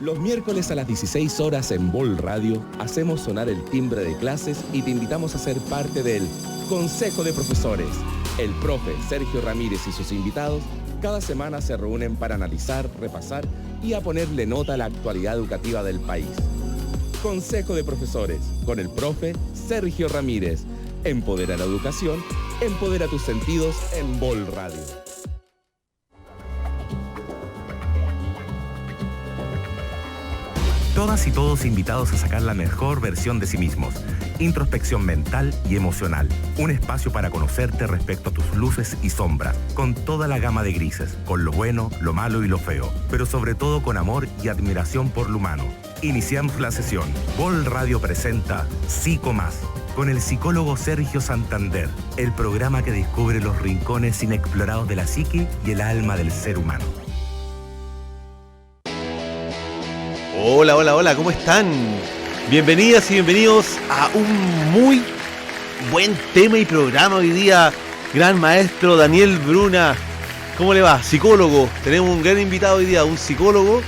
Los miércoles a las 16 horas en Vol Radio hacemos sonar el timbre de clases y te invitamos a ser parte del Consejo de Profesores. El profe Sergio Ramírez y sus invitados cada semana se reúnen para analizar, repasar y a ponerle nota a la actualidad educativa del país. Consejo de Profesores, con el profe Sergio Ramírez. Empodera la educación, empodera tus sentidos en Vol Radio. Todas y todos invitados a sacar la mejor versión de sí mismos. Introspección mental y emocional. Un espacio para conocerte respecto a tus luces y sombras, con toda la gama de grises, con lo bueno, lo malo y lo feo, pero sobre todo con amor y admiración por lo humano. Iniciamos la sesión. Vol Radio presenta Psico Más, con el psicólogo Sergio Santander, el programa que descubre los rincones inexplorados de la psique y el alma del ser humano. Hola, hola, hola, ¿cómo están? Bienvenidas y bienvenidos a un muy buen tema y programa hoy día. Gran maestro Daniel Bruna, ¿cómo le va? Psicólogo, tenemos un gran invitado hoy día, un psicólogo,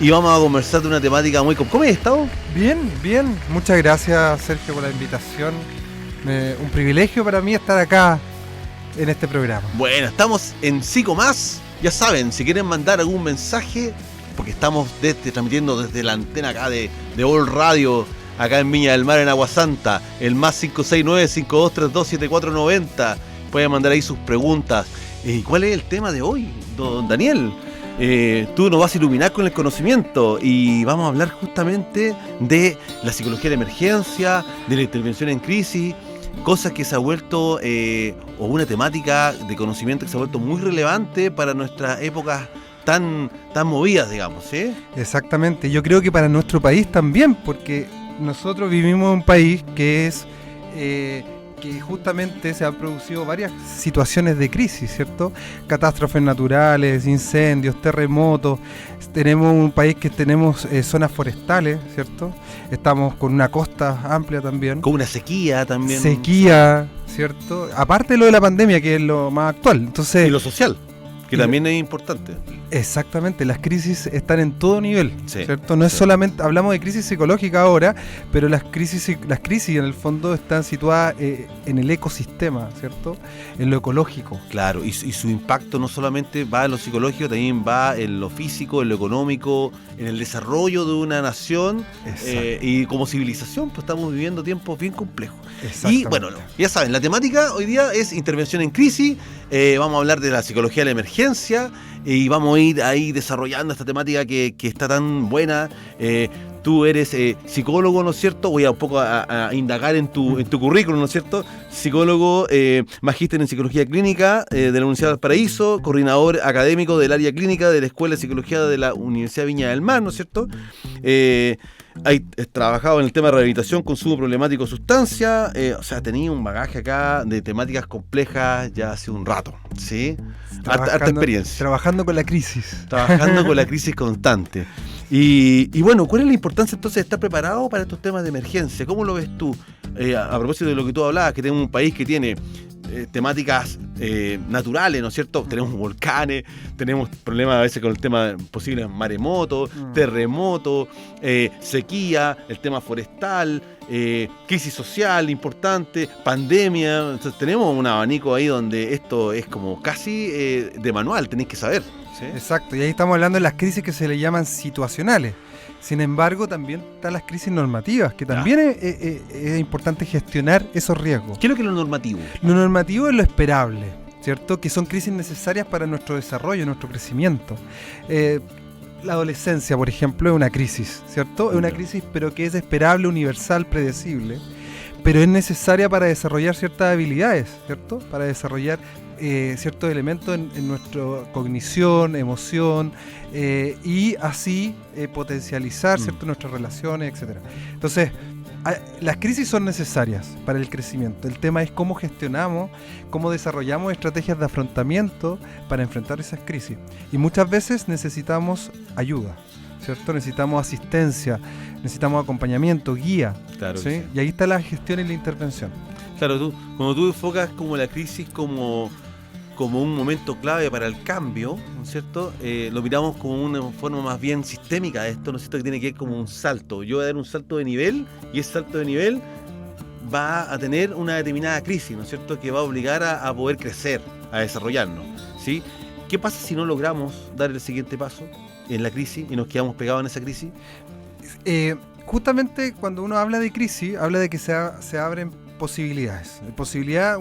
y vamos a conversar de una temática muy... ¿Cómo has estado? Bien, bien, muchas gracias Sergio por la invitación. Un privilegio para mí estar acá en este programa. Bueno, estamos en Psico Más, ya saben, si quieren mandar algún mensaje... porque estamos transmitiendo desde la antena acá de Vol Radio, acá en Viña del Mar, en Agua Santa, el más 569-5232-7490. Pueden mandar ahí sus preguntas. ¿Cuál es el tema de hoy, don Daniel? Tú nos vas a iluminar con el conocimiento y vamos a hablar justamente de la psicología de la emergencia, de la intervención en crisis, cosas que se ha vuelto, o una temática de conocimiento que se ha vuelto muy relevante para nuestras épocas tan movidas, digamos, ¿sí? Exactamente, yo creo que para nuestro país también, porque nosotros vivimos en un país que es que justamente se han producido varias situaciones de crisis, ¿cierto? Catástrofes naturales, incendios, terremotos. Tenemos un país que tenemos zonas forestales, ¿cierto? Estamos con una costa amplia también. Con una sequía también. Sequía, ¿cierto? Aparte de lo de la pandemia, que es lo más actual. Entonces, y lo social, que también es importante. Exactamente, las crisis están en todo nivel, sí, ¿cierto? No es solamente, hablamos de crisis psicológica ahora, pero las crisis en el fondo están situadas en el ecosistema, ¿cierto? En lo ecológico. Claro, y su impacto no solamente va en lo psicológico, también va en lo físico, en lo económico, en el desarrollo de una nación, y como civilización, pues estamos viviendo tiempos bien complejos. Y bueno, ya saben, la temática hoy día es intervención en crisis. Vamos a hablar de la psicología de la emergencia y vamos a ir ahí desarrollando esta temática que está tan buena. Tú eres psicólogo, ¿no es cierto? Voy a un poco a indagar en tu currículum, ¿no es cierto? Psicólogo, magíster en psicología clínica de la Universidad del Paraíso, coordinador académico del área clínica de la Escuela de Psicología de la Universidad Viña del Mar, ¿no es cierto? Has trabajado en el tema de rehabilitación, consumo problemático de sustancia, o sea, tenía un bagaje acá de temáticas complejas ya hace un rato, ¿sí? Harta experiencia. Trabajando con la crisis. Trabajando con la crisis constante. Y bueno, ¿cuál es la importancia entonces de estar preparado para estos temas de emergencia? ¿Cómo lo ves tú? A propósito de lo que tú hablabas, que tenemos un país que tiene temáticas naturales, ¿no es cierto? Tenemos volcanes, tenemos problemas a veces con el tema de posibles maremotos, terremotos, sequía, el tema forestal, crisis social importante, pandemia. Entonces tenemos un abanico ahí donde esto es como casi de manual, tenéis que saber, ¿sí? Exacto, y ahí estamos hablando de las crisis que se le llaman situacionales. Sin embargo, también están las crisis normativas, que también es importante gestionar esos riesgos. ¿Qué es lo que es lo normativo? Lo normativo es lo esperable, ¿cierto? Que son crisis necesarias para nuestro desarrollo, nuestro crecimiento. La adolescencia, por ejemplo, es una crisis, ¿cierto? Es una crisis, pero que es esperable, universal, predecible, pero es necesaria para desarrollar ciertas habilidades, ¿cierto? Para desarrollar ciertos elementos en nuestra cognición, emoción, y así potencializar, ¿cierto? Nuestras relaciones, etc. Entonces, las crisis son necesarias para el crecimiento. El tema es cómo gestionamos, cómo desarrollamos estrategias de afrontamiento para enfrentar esas crisis. Y muchas veces necesitamos ayuda, ¿cierto? Necesitamos asistencia, necesitamos acompañamiento, guía. Claro, ¿sí? Sí. Y ahí está la gestión y la intervención. Claro, cuando tú enfocas como la crisis como como un momento clave para el cambio, ¿no es cierto? Lo miramos como una forma más bien sistémica de esto, ¿no es cierto? Que tiene que ver como un salto. Yo voy a dar un salto de nivel y ese salto de nivel va a tener una determinada crisis, ¿no es cierto? Que va a obligar a poder crecer, a desarrollarnos, ¿sí? ¿Qué pasa si no logramos dar el siguiente paso en la crisis y nos quedamos pegados en esa crisis? Justamente cuando uno habla de crisis, habla de que se abren posibilidades. Posibilidad,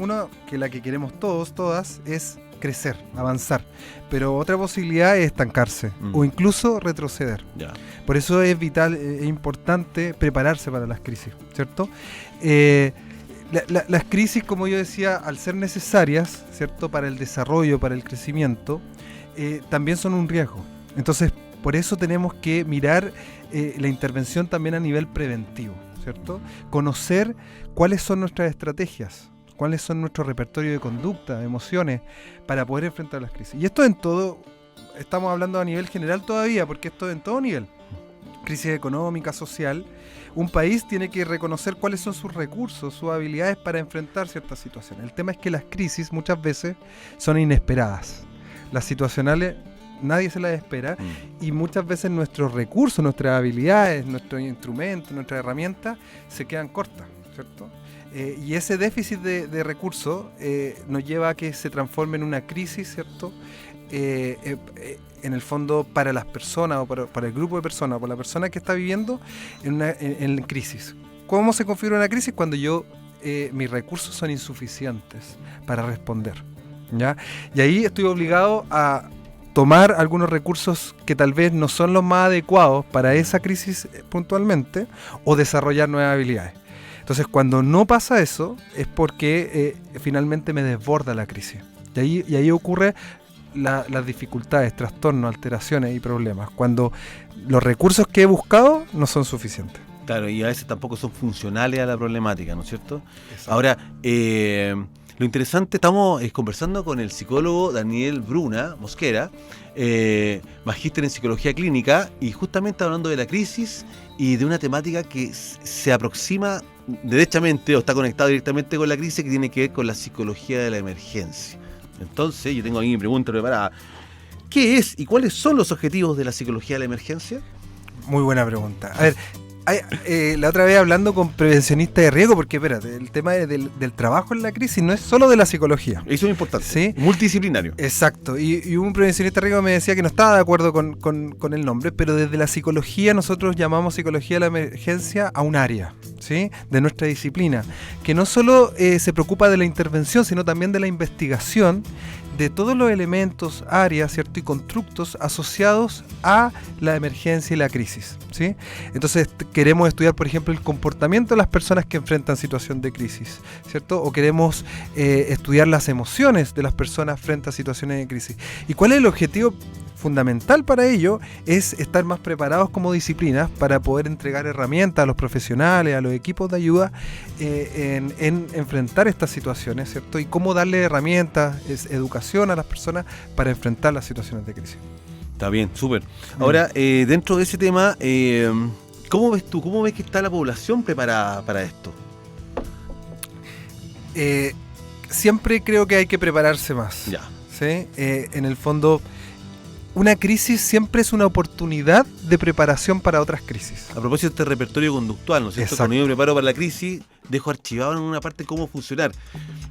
que la que queremos todos, todas, es crecer, avanzar. Pero otra posibilidad es estancarse o incluso retroceder. Ya. Por eso es vital, es importante prepararse para las crisis, ¿cierto? Las crisis, como yo decía, al ser necesarias, ¿cierto? Para el desarrollo, para el crecimiento, también son un riesgo. Entonces, por eso tenemos que mirar la intervención también a nivel preventivo, ¿cierto? Conocer cuáles son nuestras estrategias, cuáles son nuestro repertorio de conducta, de emociones, para poder enfrentar las crisis. Y esto en todo, estamos hablando a nivel general todavía, porque esto en todo nivel. Crisis económica, social. Un país tiene que reconocer cuáles son sus recursos, sus habilidades para enfrentar ciertas situaciones. El tema es que las crisis muchas veces son inesperadas. Las situacionales nadie se las espera y muchas veces nuestros recursos, nuestras habilidades, nuestros instrumentos, nuestras herramientas se quedan cortas, ¿cierto? Y ese déficit de recursos nos lleva a que se transforme en una crisis, ¿cierto? En el fondo para las personas o para el grupo de personas, por la persona que está viviendo en crisis. ¿Cómo se configura una crisis? Cuando mis recursos son insuficientes para responder, ¿ya? Y ahí estoy obligado a tomar algunos recursos que tal vez no son los más adecuados para esa crisis puntualmente o desarrollar nuevas habilidades. Entonces, cuando no pasa eso, es porque finalmente me desborda la crisis. Y ahí ocurre las dificultades, trastornos, alteraciones y problemas, cuando los recursos que he buscado no son suficientes. Claro, y a veces tampoco son funcionales a la problemática, ¿no es cierto? Exacto. Ahora, lo interesante, estamos conversando con el psicólogo Daniel Bruna Mosquera, magíster en psicología clínica, y justamente hablando de la crisis y de una temática que se aproxima derechamente o está conectado directamente con la crisis, que tiene que ver con la psicología de la emergencia. Entonces, yo tengo aquí mi pregunta preparada. ¿Qué es y cuáles son los objetivos de la psicología de la emergencia? Muy buena pregunta. A ver, la otra vez hablando con prevencionistas de riesgo, porque espérate, el tema del trabajo en la crisis no es solo de la psicología. Eso es importante, ¿sí? Multidisciplinario. Exacto, y un prevencionista de riesgo me decía que no estaba de acuerdo con el nombre, pero desde la psicología nosotros llamamos psicología de la emergencia a un área, ¿sí? De nuestra disciplina, que no solo se preocupa de la intervención, sino también de la investigación de todos los elementos, áreas, ¿cierto? Y constructos asociados a la emergencia y la crisis, ¿sí? Entonces queremos estudiar, por ejemplo, el comportamiento de las personas que enfrentan situación de crisis, ¿cierto? O queremos estudiar las emociones de las personas frente a situaciones de crisis. ¿Y cuál es el objetivo fundamental para ello? Es estar más preparados como disciplinas para poder entregar herramientas a los profesionales, a los equipos de ayuda en enfrentar estas situaciones, ¿cierto? Y cómo darle herramientas, educación a las personas para enfrentar las situaciones de crisis. Está bien, súper. Ahora, dentro de ese tema, ¿cómo ves tú? ¿Cómo ves que está la población preparada para esto? Siempre creo que hay que prepararse más. Ya. ¿Sí? En el fondo, una crisis siempre es una oportunidad de preparación para otras crisis. A propósito de este repertorio conductual, ¿no es cierto? Cuando yo me preparo para la crisis, dejo archivado en una parte cómo funcionar.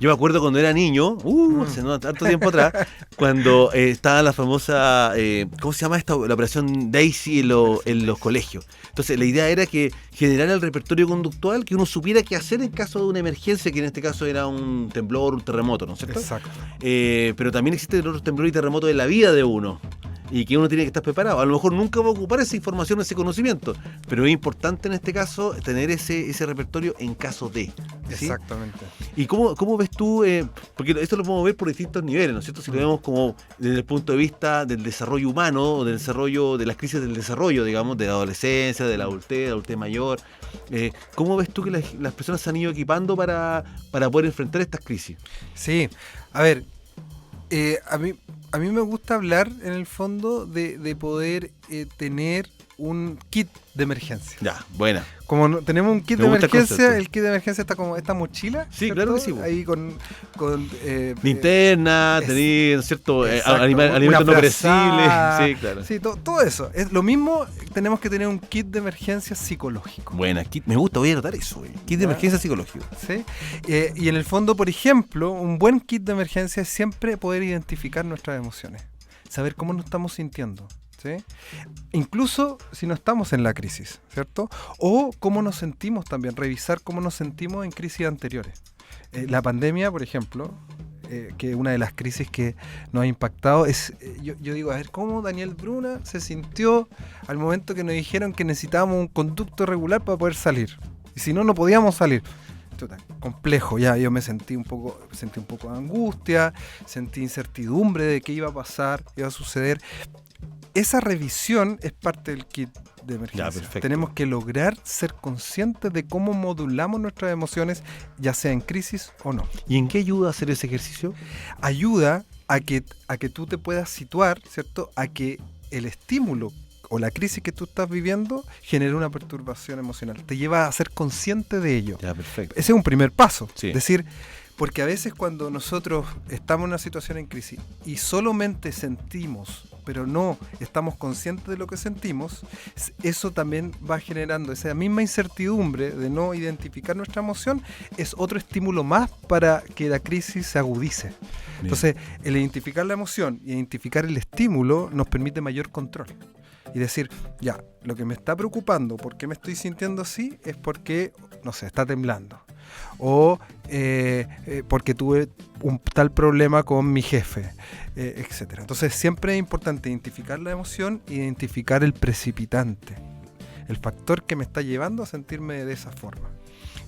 Yo me acuerdo cuando era niño, hace no tanto tiempo atrás, cuando estaba la famosa, ¿cómo se llama esta? La operación Daisy en los colegios. Entonces la idea era que generara el repertorio conductual, que uno supiera qué hacer en caso de una emergencia, que en este caso era un temblor, un terremoto, ¿no es cierto? Exacto. Pero también existen otros temblores y terremotos en la vida de uno, y que uno tiene que estar preparado. A lo mejor nunca va a ocupar esa información, ese conocimiento, pero es importante en este caso tener ese repertorio en caso de. ¿Sí? Exactamente. ¿Y cómo ves tú? Porque esto lo podemos ver por distintos niveles, ¿no es cierto? Si lo vemos como desde el punto de vista del desarrollo humano, o del desarrollo de las crisis del desarrollo, digamos, de la adolescencia, de la adultez mayor, ¿cómo ves tú que las personas se han ido equipando para poder enfrentar estas crisis? Sí, a ver, a mí me gusta hablar en el fondo de poder tener un kit de emergencia. Ya, buena. Como tenemos un kit Me de gusta el emergencia, concepto. el kit de emergencia está como esta mochila. Sí, ¿cierto? claro que sí, po. Ahí con Linterna, es- tener, ¿no es cierto? exacto, Alimentos una no perecibles. frazada. Sí, claro. Sí, todo eso. Es lo mismo, tenemos que tener un kit de emergencia psicológico. Buena, me gusta, voy a anotar eso, güey. Kit de Ya. emergencia psicológico. ¿Sí? Y en el fondo, por ejemplo, un buen kit de emergencia es siempre poder identificar nuestras emociones, saber cómo nos estamos sintiendo, ¿sí? Incluso si no estamos en la crisis, ¿cierto? O cómo nos sentimos también, revisar cómo nos sentimos en crisis anteriores. La pandemia, por ejemplo, que una de las crisis que nos ha impactado es, yo digo, a ver, ¿cómo Daniel Bruna se sintió al momento que nos dijeron que necesitábamos un conducto regular para poder salir? Y si no, no podíamos salir. Chuta, complejo, ya yo sentí un poco de angustia, sentí incertidumbre de qué iba a pasar, qué iba a suceder. Esa revisión es parte del kit de emergencia. Ya, perfecto. Tenemos que lograr ser conscientes de cómo modulamos nuestras emociones, ya sea en crisis o no. ¿Y en qué ayuda a hacer ese ejercicio? Ayuda a que tú te puedas situar, ¿cierto? A que el estímulo o la crisis que tú estás viviendo genere una perturbación emocional. Te lleva a ser consciente de ello. Ya, perfecto. Ese es un primer paso. Sí. Es decir, porque a veces cuando nosotros estamos en una situación en crisis y solamente sentimos, pero no estamos conscientes de lo que sentimos, eso también va generando esa misma incertidumbre de no identificar nuestra emoción, es otro estímulo más para que la crisis se agudice. Bien. Entonces, el identificar la emoción y identificar el estímulo nos permite mayor control. Y decir, ya, lo que me está preocupando, ¿por qué me estoy sintiendo así? Es porque, no sé, está temblando. O porque tuve un tal problema con mi jefe, etc. Entonces siempre es importante identificar la emoción, identificar el precipitante, el factor que me está llevando a sentirme de esa forma.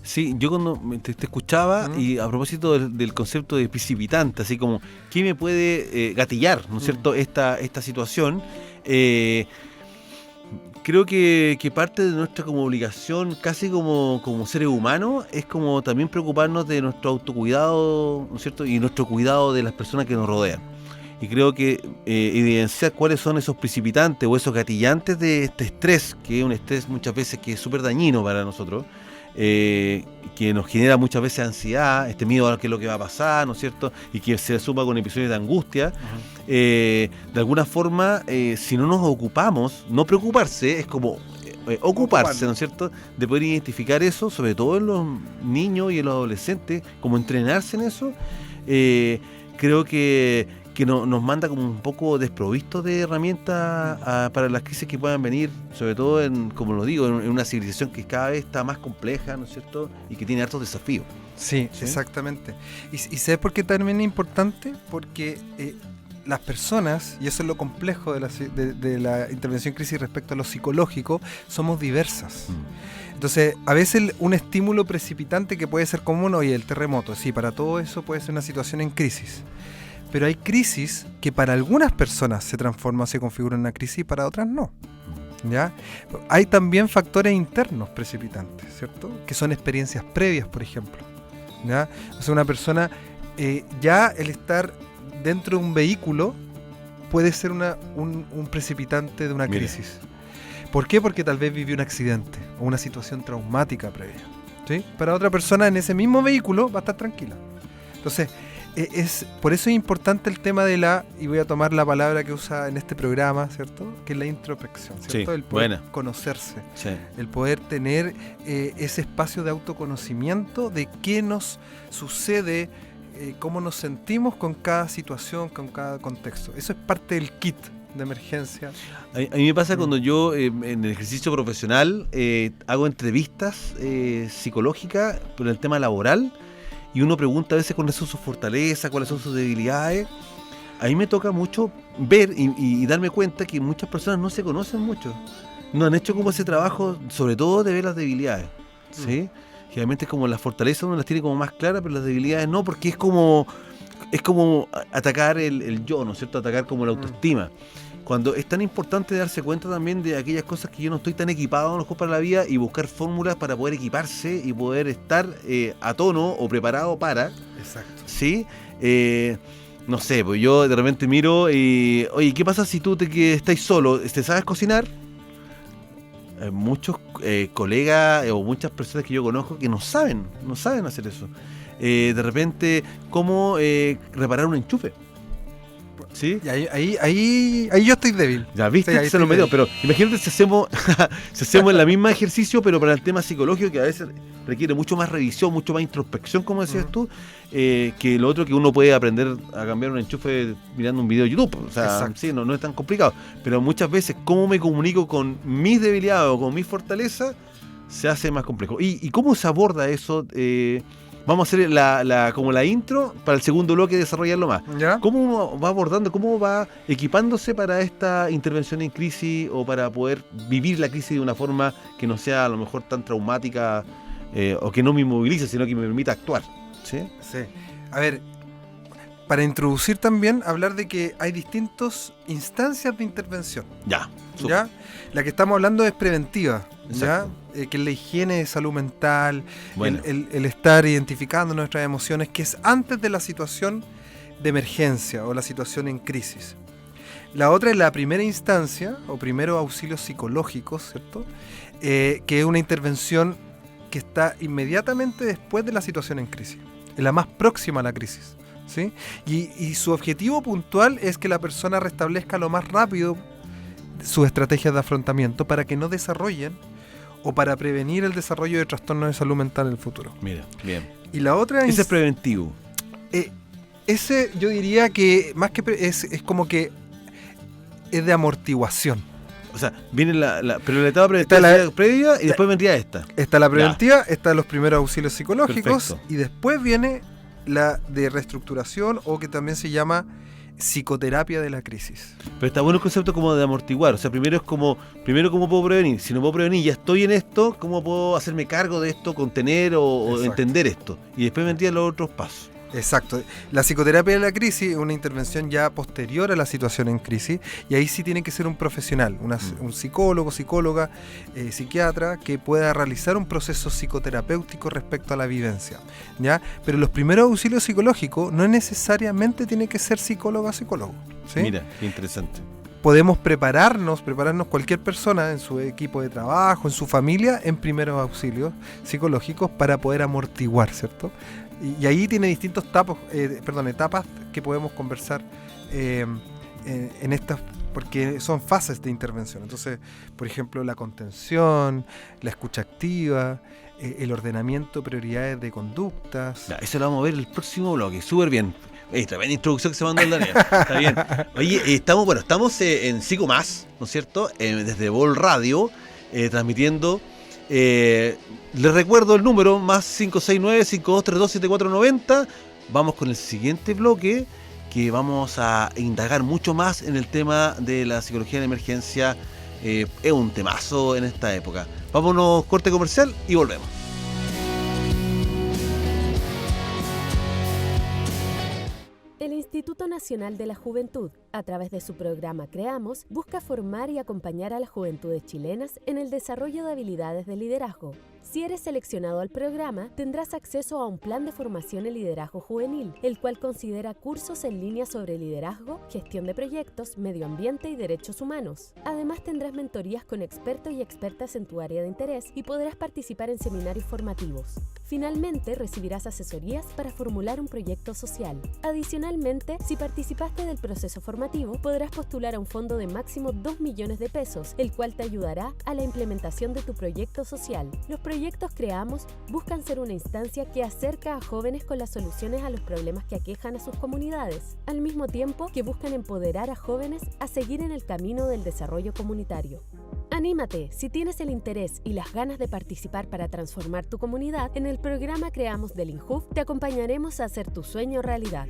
Sí, yo cuando te escuchaba y a propósito del concepto de precipitante, así como, ¿qué me puede gatillar, ¿no es cierto?, esta situación? Creo que parte de nuestra como obligación, casi como seres humanos, es como también preocuparnos de nuestro autocuidado, ¿no es cierto?, y nuestro cuidado de las personas que nos rodean. Y creo que evidenciar cuáles son esos precipitantes o esos gatillantes de este estrés, que es un estrés muchas veces que es súper dañino para nosotros, que nos genera muchas veces ansiedad, este miedo a qué es lo que va a pasar, ¿no es cierto?, y que se suma con episodios de angustia. De alguna forma, si no nos ocupamos, no preocuparse, es como ocuparse, ¿no es cierto?, de poder identificar eso, sobre todo en los niños y en los adolescentes, como entrenarse en eso. Creo que nos manda como un poco desprovisto de herramientas para las crisis que puedan venir, sobre todo como lo digo, en una civilización que cada vez está más compleja, ¿no es cierto?, y que tiene hartos desafíos. Sí, exactamente. ¿Y sabes por qué también es importante? Porque las personas, y eso es lo complejo de la intervención en crisis respecto a lo psicológico, somos diversas. Entonces, a veces un estímulo precipitante que puede ser común, oye, el terremoto, sí, para todo eso puede ser una situación en crisis. Pero hay crisis que para algunas personas se transforma, se configura en una crisis y para otras no. ¿Ya? Hay también factores internos precipitantes, ¿cierto? Que son experiencias previas, por ejemplo. ¿Ya? O sea, una persona, ya el estar dentro de un vehículo puede ser un precipitante de una crisis. ¿Por qué? Porque tal vez vivió un accidente o una situación traumática previa. ¿Sí? Para otra persona en ese mismo vehículo va a estar tranquila. Entonces, por eso es importante el tema y voy a tomar la palabra que usa en este programa, ¿cierto?, que es la introspección, ¿cierto? Sí, el poder buena. conocerse, Sí. el poder tener ese espacio de autoconocimiento de qué nos sucede, cómo nos sentimos con cada situación, con cada contexto. Eso es parte del kit de emergencia. A mí me pasa cuando yo en el ejercicio profesional hago entrevistas psicológicas por el tema laboral, y uno pregunta a veces cuáles son sus fortalezas, cuáles son sus debilidades. A mí me toca mucho ver y darme cuenta que muchas personas no se conocen mucho. No han hecho como ese trabajo, sobre todo de ver las debilidades, ¿sí? Generalmente es como las fortalezas uno las tiene como más claras, pero las debilidades no, porque es como atacar el yo, ¿no es cierto? Atacar como la autoestima. Cuando es tan importante darse cuenta también de aquellas cosas que yo no estoy tan equipado a lo mejor para la vida, y buscar fórmulas para poder equiparse y poder estar a tono o preparado para. Exacto. ¿Sí? no sé, pues yo de repente miro y, oye, ¿qué pasa si tú que estás solo? ¿Te sabes cocinar? Muchos colegas o muchas personas que yo conozco que no saben hacer eso. De repente, ¿cómo reparar un enchufe? ¿Sí? Y ahí yo estoy débil. Ya viste, Sí, se lo metió, pero imagínate si hacemos el mismo ejercicio, pero para el tema psicológico, que a veces requiere mucho más revisión, mucho más introspección, como decías tú, que lo otro que uno puede aprender a cambiar un enchufe mirando un video de YouTube. O sea, sí, no es tan complicado. Pero muchas veces, cómo me comunico con mis debilidades o con mis fortalezas, se hace más complejo. ¿Y cómo se aborda eso? Vamos a hacer como la intro para el segundo bloque, desarrollarlo más. ¿Ya? ¿Cómo uno va abordando, cómo va equipándose para esta intervención en crisis o para poder vivir la crisis de una forma que no sea a lo mejor tan traumática o que no me inmovilice, sino que me permita actuar? ¿Sí? Sí. A ver, para introducir también, hablar de que hay distintas instancias de intervención. Ya. ¿Ya? La que estamos hablando es preventiva. ¿Ya? Exacto. Que es la higiene de salud mental, Bueno. el estar identificando nuestras emociones, que es antes de la situación de emergencia o la situación en crisis. La otra es la primera instancia o primeros auxilios psicológicos, ¿cierto? Que es una intervención que está inmediatamente después de la situación en crisis, es la más próxima a la crisis, ¿sí? Y su objetivo puntual es que la persona restablezca lo más rápido sus estrategias de afrontamiento para que no desarrollen o para prevenir el desarrollo de trastornos de salud mental en el futuro. Mira, bien. Y la otra Ese es preventivo. ese yo diría que más que es como que es de amortiguación. O sea, viene pero la etapa preventiva previa y después vendría esta. Está la preventiva, está los primeros auxilios psicológicos. Perfecto. Y después viene la de reestructuración o que también se llama psicoterapia de la crisis. Pero está bueno el concepto como de amortiguar. O sea, primero cómo puedo prevenir. Si no puedo prevenir, ya estoy en esto, ¿cómo puedo hacerme cargo de esto, contener o entender esto? Y después vendrían los otros pasos. Exacto. La psicoterapia de la crisis es una intervención ya posterior a la situación en crisis y ahí sí tiene que ser un profesional, un psicólogo, psicóloga, psiquiatra que pueda realizar un proceso psicoterapéutico respecto a la vivencia, ¿ya? Pero los primeros auxilios psicológicos no necesariamente tiene que ser psicólogo, ¿sí? Mira, qué interesante. Podemos prepararnos cualquier persona en su equipo de trabajo, en su familia, en primeros auxilios psicológicos para poder amortiguar, ¿cierto? Y ahí tiene distintos etapas que podemos conversar en estas, porque son fases de intervención. Entonces, por ejemplo, la contención, la escucha activa, el ordenamiento de prioridades de conductas. Ya, eso lo vamos a ver en el próximo bloque, súper bien. Tremenda introducción que se mandó el Daniel. Está bien. Oye, estamos en Psico Más, ¿no es cierto? Desde Vol Radio, transmitiendo. Les recuerdo el número más 569-5232-7490. Vamos con el siguiente bloque, que vamos a indagar mucho más en el tema de la psicología de emergencia. Es un temazo en esta época. Vámonos, corte comercial y volvemos. El Instituto Nacional de la Juventud, a través de su programa Creamos, busca formar y acompañar a las juventudes chilenas en el desarrollo de habilidades de liderazgo. Si eres seleccionado al programa, tendrás acceso a un plan de formación en liderazgo juvenil, el cual considera cursos en línea sobre liderazgo, gestión de proyectos, medio ambiente y derechos humanos. Además, tendrás mentorías con expertos y expertas en tu área de interés y podrás participar en seminarios formativos. Finalmente, recibirás asesorías para formular un proyecto social. Adicionalmente, si participaste del proceso formativo, podrás postular a un fondo de máximo 2 millones de pesos, el cual te ayudará a la implementación de tu proyecto social. Los proyectos Creamos buscan ser una instancia que acerca a jóvenes con las soluciones a los problemas que aquejan a sus comunidades, al mismo tiempo que buscan empoderar a jóvenes a seguir en el camino del desarrollo comunitario. Anímate, si tienes el interés y las ganas de participar para transformar tu comunidad, en el programa Creamos del INJUV te acompañaremos a hacer tu sueño realidad.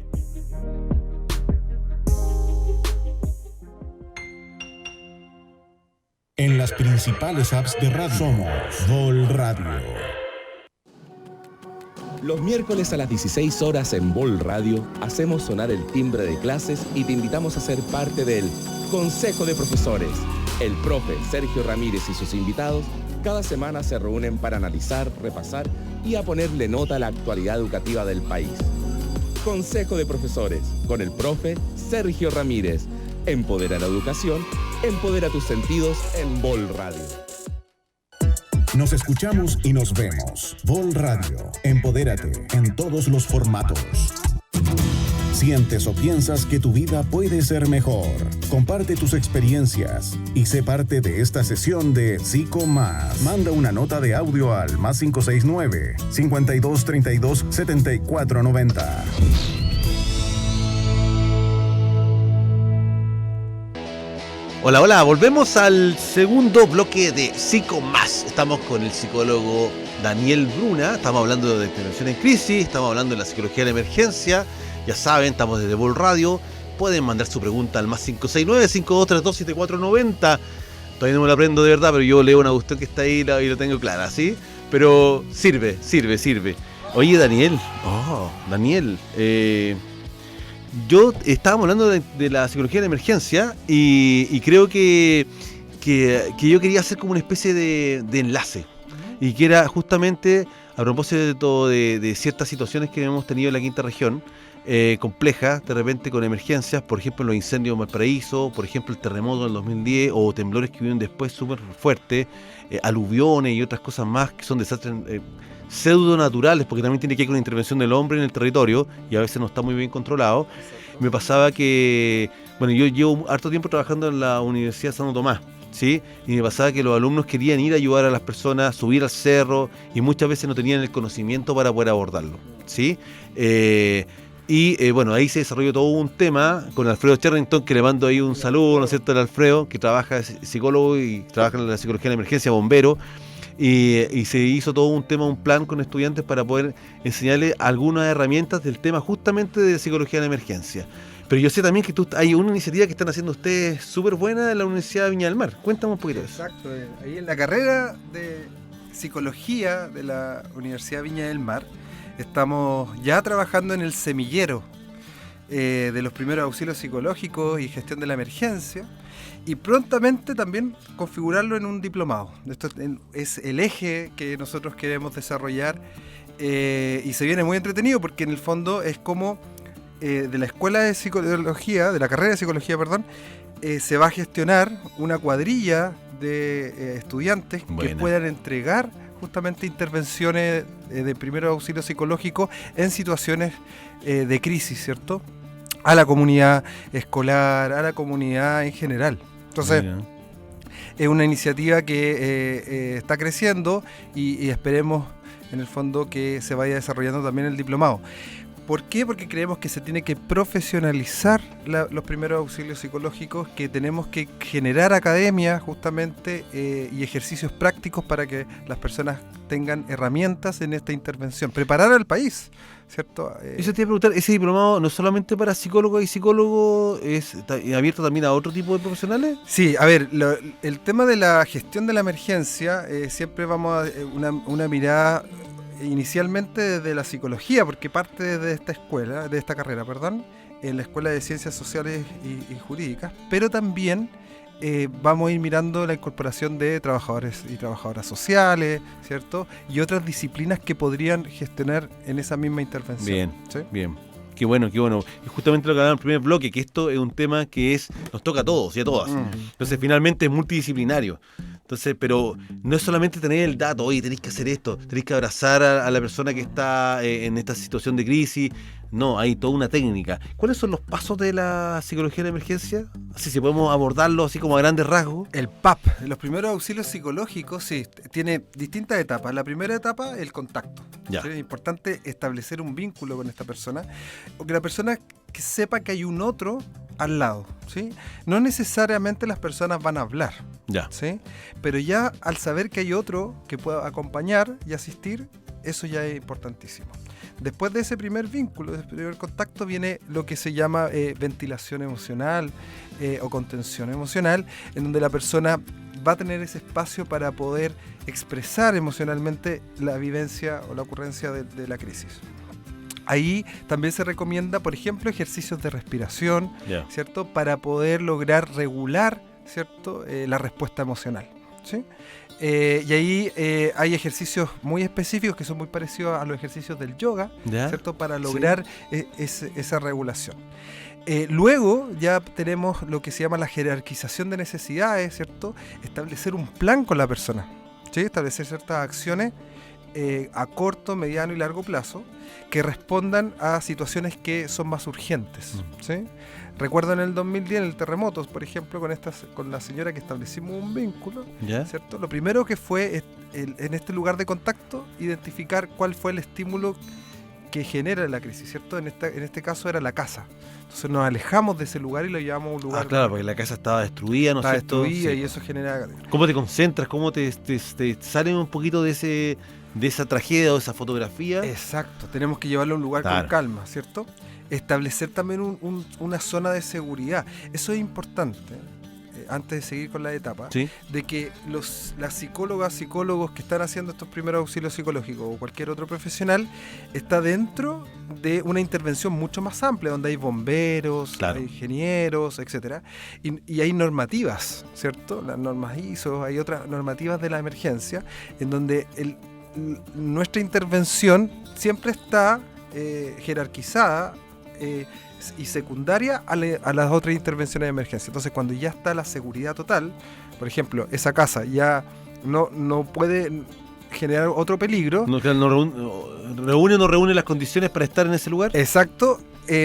En las principales apps de radio somos Vol Radio. Los miércoles a las 16 horas en Vol Radio hacemos sonar el timbre de clases y te invitamos a ser parte del Consejo de Profesores. El profe Sergio Ramírez y sus invitados cada semana se reúnen para analizar, repasar y a ponerle nota a la actualidad educativa del país. Consejo de Profesores, con el profe Sergio Ramírez. Empodera la educación, empodera tus sentidos en Vol Radio. Nos escuchamos y nos vemos. Vol Radio, empodérate en todos los formatos. ¿Sientes o piensas que tu vida puede ser mejor? Comparte tus experiencias y sé parte de esta sesión de Psico Más. Manda una nota de audio al +569 5232 7490. Hola, hola, volvemos al segundo bloque de Psico Más. Estamos con el psicólogo Daniel Bruna, estamos hablando de intervención en crisis, estamos hablando de la psicología de la emergencia. Ya saben, estamos desde Vol Radio. Pueden mandar su pregunta al +569-5232-7490. Todavía no me lo aprendo de verdad, pero yo leo una cuestión que está ahí y lo tengo clara, ¿sí? Pero sirve. Oye, Daniel. Yo estábamos hablando de la psicología de la emergencia y creo que yo quería hacer como una especie de enlace. Y que era justamente a propósito de ciertas situaciones que hemos tenido en la quinta región. Complejas, de repente con emergencias, por ejemplo los incendios en Valparaíso, por ejemplo el terremoto del 2010 o temblores que vienen después súper fuertes, aluviones y otras cosas más que son desastres pseudo naturales, porque también tiene que ver con la intervención del hombre en el territorio y a veces no está muy bien controlado. Me pasaba que, bueno, yo llevo harto tiempo trabajando en la Universidad Santo Tomás, ¿sí? Y me pasaba que los alumnos querían ir a ayudar a las personas, subir al cerro y muchas veces no tenían el conocimiento para poder abordarlo, ¿sí? Bueno, ahí se desarrolló todo un tema con Alfredo Cherrington, que le mando ahí un saludo, ¿no es cierto?, al Alfredo, que trabaja, es psicólogo y trabaja en la psicología de la emergencia, bombero, y se hizo todo un tema, un plan con estudiantes para poder enseñarles algunas herramientas del tema justamente de psicología de la emergencia. Pero yo sé también que hay una iniciativa que están haciendo ustedes súper buena en la Universidad de Viña del Mar. Cuéntame un poquito de eso. Exacto, ahí en la carrera de psicología de la Universidad de Viña del Mar estamos ya trabajando en el semillero de los primeros auxilios psicológicos y gestión de la emergencia y prontamente también configurarlo en un diplomado. Esto es el eje que nosotros queremos desarrollar y se viene muy entretenido porque en el fondo es como de la escuela de psicología, de la carrera de psicología, se va a gestionar una cuadrilla de estudiantes que puedan entregar justamente intervenciones de primeros auxilios psicológicos en situaciones de crisis, ¿cierto? A la comunidad escolar, a la comunidad en general. Entonces, es una iniciativa que está creciendo y esperemos en el fondo que se vaya desarrollando también el diplomado. ¿Por qué? Porque creemos que se tiene que profesionalizar los primeros auxilios psicológicos, que tenemos que generar academia justamente y ejercicios prácticos para que las personas tengan herramientas en esta intervención. Preparar al país, ¿cierto? Eso te iba a preguntar, ¿ese diplomado no solamente para psicólogos y psicólogos está abierto también a otro tipo de profesionales? Sí, a ver, el tema de la gestión de la emergencia, siempre vamos a una mirada inicialmente desde la psicología, porque parte de esta escuela, de esta carrera, en la Escuela de Ciencias Sociales y Jurídicas, pero también vamos a ir mirando la incorporación de trabajadores y trabajadoras sociales, ¿cierto? Y otras disciplinas que podrían gestionar en esa misma intervención. Bien, ¿sí? Bien. Qué bueno. Y justamente lo que hablaba en el primer bloque, que esto es un tema que nos toca a todos y a todas. Entonces, finalmente es multidisciplinario. Entonces, pero no es solamente tener el dato, oye, tenéis que hacer esto, tenéis que abrazar a la persona que está en esta situación de crisis. No, hay toda una técnica. ¿Cuáles son los pasos de la psicología de la emergencia? Así si podemos abordarlo así como a grandes rasgos. El PAP, los primeros auxilios psicológicos, sí, tiene distintas etapas. La primera etapa, el contacto. ¿Sí? Es importante establecer un vínculo con esta persona, o que la persona que sepa que hay un otro al lado, ¿sí? No necesariamente las personas van a hablar, ¿sí? Pero ya al saber que hay otro que pueda acompañar y asistir, eso ya es importantísimo. Después de ese primer vínculo, de ese primer contacto, viene lo que se llama ventilación emocional o contención emocional, en donde la persona va a tener ese espacio para poder expresar emocionalmente la vivencia o la ocurrencia de la crisis. Ahí también se recomienda, por ejemplo, ejercicios de respiración, ¿cierto? Para poder lograr regular, ¿cierto? La respuesta emocional. ¿sí? Y ahí hay ejercicios muy específicos que son muy parecidos a los ejercicios del yoga, ¿Ya? ¿cierto? Para lograr esa regulación. Luego ya tenemos lo que se llama la jerarquización de necesidades, ¿cierto? Establecer un plan con la persona, ¿sí? Establecer ciertas acciones a corto, mediano y largo plazo que respondan a situaciones que son más urgentes, ¿sí? Recuerdo en el 2010, en el terremoto, por ejemplo, con la señora que establecimos un vínculo, ¿Ya? ¿cierto? Lo primero que fue en este lugar de contacto, identificar cuál fue el estímulo que genera la crisis, ¿cierto? En este caso era la casa. Entonces nos alejamos de ese lugar y lo llevamos a un lugar... Claro, porque la casa estaba destruida, ¿no es cierto? destruida Sí. y eso genera... ¿Cómo te concentras? ¿Cómo te salen un poquito de esa tragedia o de esa fotografía? Exacto, tenemos que llevarlo a un lugar Claro. con calma, ¿cierto? Establecer también una zona de seguridad. Eso es importante, antes de seguir con la etapa, Sí. de que las psicólogos que están haciendo estos primeros auxilios psicológicos o cualquier otro profesional está dentro de una intervención mucho más amplia, donde hay bomberos, Claro. hay ingenieros, etcétera, y hay normativas, ¿cierto? Las normas ISO, hay otras normativas de la emergencia, en donde nuestra intervención siempre está jerarquizada y secundaria a las otras intervenciones de emergencia. Entonces, cuando ya está la seguridad total, por ejemplo, esa casa ya no puede generar otro peligro. ¿No reúne o no reúne las condiciones para estar en ese lugar? Exacto,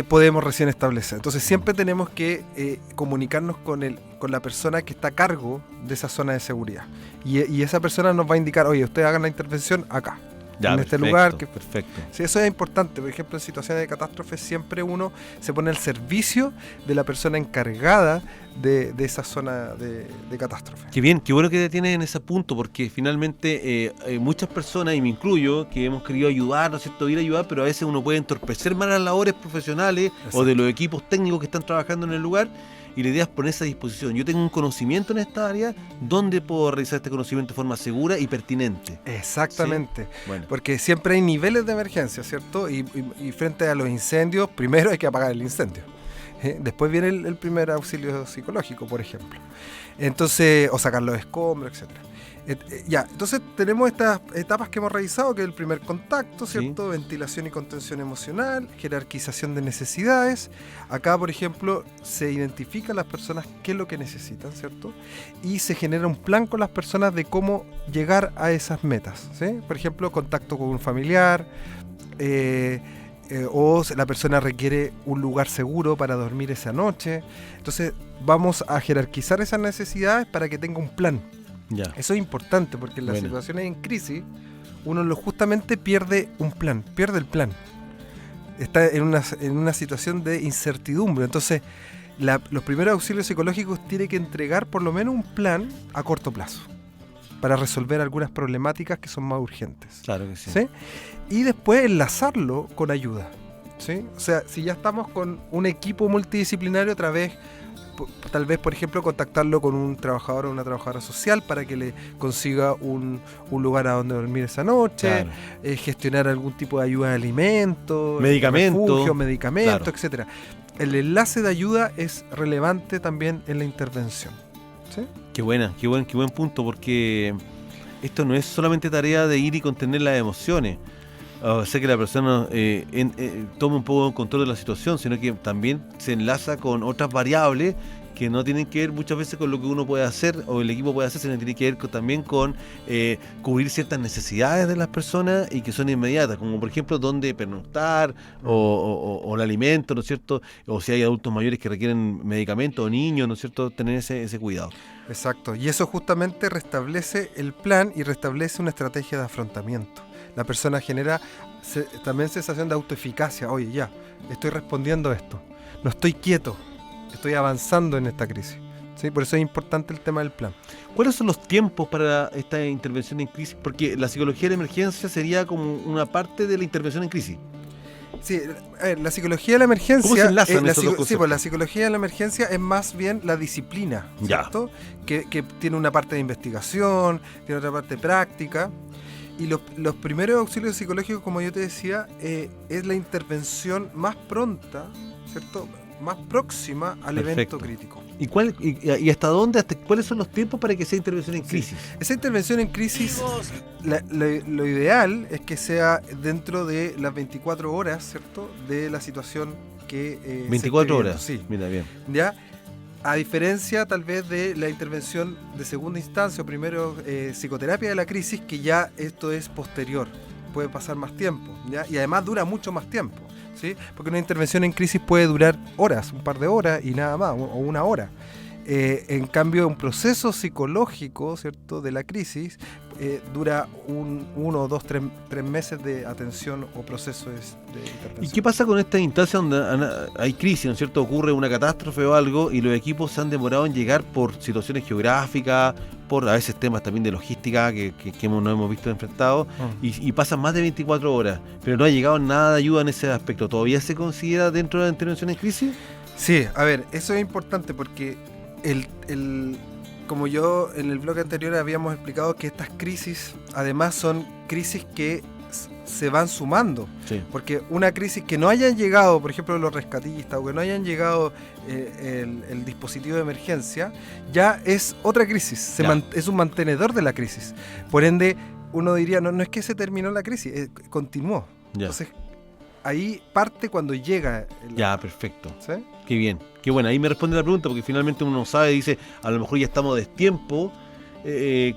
podemos recién establecer. Entonces, siempre tenemos que comunicarnos con la persona que está a cargo de esa zona de seguridad. Y esa persona nos va a indicar, oye, ustedes hagan la intervención acá. Ya, en este lugar. Perfecto. Sí, eso es importante. Por ejemplo, en situaciones de catástrofe siempre uno se pone al servicio de la persona encargada de esa zona de catástrofe. Qué bien, qué bueno que te tienes en ese punto, porque finalmente muchas personas, y me incluyo, que hemos querido ayudar, ¿no es cierto?, ir a ayudar, pero a veces uno puede entorpecer más las labores profesionales. Exacto. O de los equipos técnicos que están trabajando en el lugar. Y la idea es ponerse a disposición. Yo tengo un conocimiento en esta área, ¿dónde puedo realizar este conocimiento de forma segura y pertinente? Exactamente. ¿Sí? Bueno. Porque siempre hay niveles de emergencia, ¿cierto? Y frente a los incendios, primero hay que apagar el incendio. Después viene el primer auxilio psicológico, por ejemplo. Entonces, o sacar los escombros, etcétera. Entonces tenemos estas etapas que hemos revisado, que es el primer contacto, ¿cierto? Sí. Ventilación y contención emocional, jerarquización de necesidades. Acá, por ejemplo, se identifican las personas qué es lo que necesitan, ¿cierto? Y se genera un plan con las personas de cómo llegar a esas metas, ¿sí? Por ejemplo, contacto con un familiar, o la persona requiere un lugar seguro para dormir esa noche. Entonces vamos a jerarquizar esas necesidades para que tenga un plan. Ya. Eso es importante porque en las situaciones en crisis uno justamente pierde un plan, pierde el plan. Está en una situación de incertidumbre. Entonces los primeros auxilios psicológicos tienen que entregar por lo menos un plan a corto plazo para resolver algunas problemáticas que son más urgentes. Claro que sí. ¿Sí? Y después enlazarlo con ayuda, ¿sí? O sea, si ya estamos con un equipo multidisciplinario, tal vez, por ejemplo, contactarlo con un trabajador o una trabajadora social para que le consiga un lugar a donde dormir esa noche, claro. Gestionar algún tipo de ayuda de alimentos, refugio, medicamentos, claro. Etcétera. El enlace de ayuda es relevante también en la intervención. ¿Sí? Qué buen punto, porque esto no es solamente tarea de ir y contener las emociones, hacer que la persona tome un poco de control de la situación, sino que también se enlaza con otras variables que no tienen que ver muchas veces con lo que uno puede hacer o el equipo puede hacer, sino que tiene que ver también con cubrir ciertas necesidades de las personas y que son inmediatas, como por ejemplo dónde pernoctar o el alimento, ¿no es cierto? O si hay adultos mayores que requieren medicamentos o niños, ¿no es cierto? Tener ese cuidado. Exacto, y eso justamente restablece el plan y restablece una estrategia de afrontamiento. La persona genera también sensación de autoeficacia. Oye, ya, estoy respondiendo a esto. No estoy quieto, estoy avanzando en esta crisis. ¿Sí? Por eso es importante el tema del plan. ¿Cuáles son los tiempos para esta intervención en crisis? Porque la psicología de la emergencia sería como una parte de la intervención en crisis. Sí, la psicología de la emergencia... ¿Cómo se enlazan esos dos conceptos? Sí, pues la psicología de la emergencia es más bien la disciplina, ¿cierto? Que tiene una parte de investigación, tiene otra parte práctica. Y los primeros auxilios psicológicos, como yo te decía, es la intervención más pronta, ¿cierto? más próxima al evento crítico. ¿Y hasta dónde? ¿Cuáles son los tiempos para que sea intervención en crisis? Sí. Esa intervención en crisis, lo ideal es que sea dentro de las 24 horas, ¿cierto? De la situación que 24 horas, sí. Mira, bien. ¿Ya? A diferencia tal vez de la intervención de segunda instancia o primero psicoterapia de la crisis, que ya esto es posterior, puede pasar más tiempo, ¿ya? Y además dura mucho más tiempo, ¿sí? Porque una intervención en crisis puede durar horas, un par de horas y nada más, o una hora. En cambio, un proceso psicológico, ¿cierto?, de la crisis dura 1, 2, 3 meses de atención o proceso de intervención. ¿Y qué pasa con estas instancias donde hay crisis, ¿no es cierto? Ocurre una catástrofe o algo y los equipos se han demorado en llegar por situaciones geográficas, por a veces temas también de logística que nos hemos visto enfrentados, y pasan más de 24 horas, pero no ha llegado nada de ayuda en ese aspecto? ¿Todavía se considera dentro de la intervención en crisis? Sí, a ver, eso es importante porque como yo en el bloque anterior habíamos explicado que estas crisis además son crisis que se van sumando, sí. Porque una crisis que no hayan llegado, por ejemplo los rescatistas, o que no hayan llegado el dispositivo de emergencia, ya es otra crisis, es un mantenedor de la crisis. Por ende, uno diría, no es que se terminó la crisis, continuó. Ya. Entonces, ahí parte cuando llega. Ya, perfecto. ¿Sí? Qué bien, qué bueno. Ahí me responde la pregunta, porque finalmente uno sabe, dice, a lo mejor ya estamos a destiempo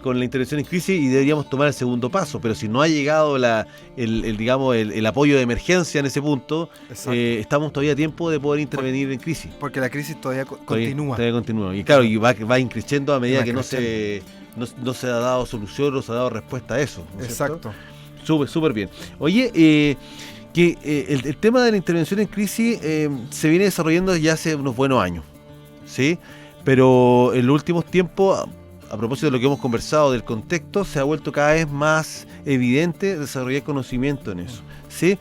con la intervención en crisis y deberíamos tomar el segundo paso, pero si no ha llegado el apoyo de emergencia en ese punto, estamos todavía a tiempo de poder intervenir en crisis. Porque la crisis todavía continúa. Todavía continúa. Y claro, y va increciendo a medida que no se ha dado solución, no se ha dado respuesta a eso, ¿no? Exacto. Súper bien. Oye, el tema de la intervención en crisis se viene desarrollando ya hace unos buenos años, ¿sí? Pero en los últimos tiempos, a propósito de lo que hemos conversado del contexto, se ha vuelto cada vez más evidente desarrollar conocimiento en eso, ¿sí?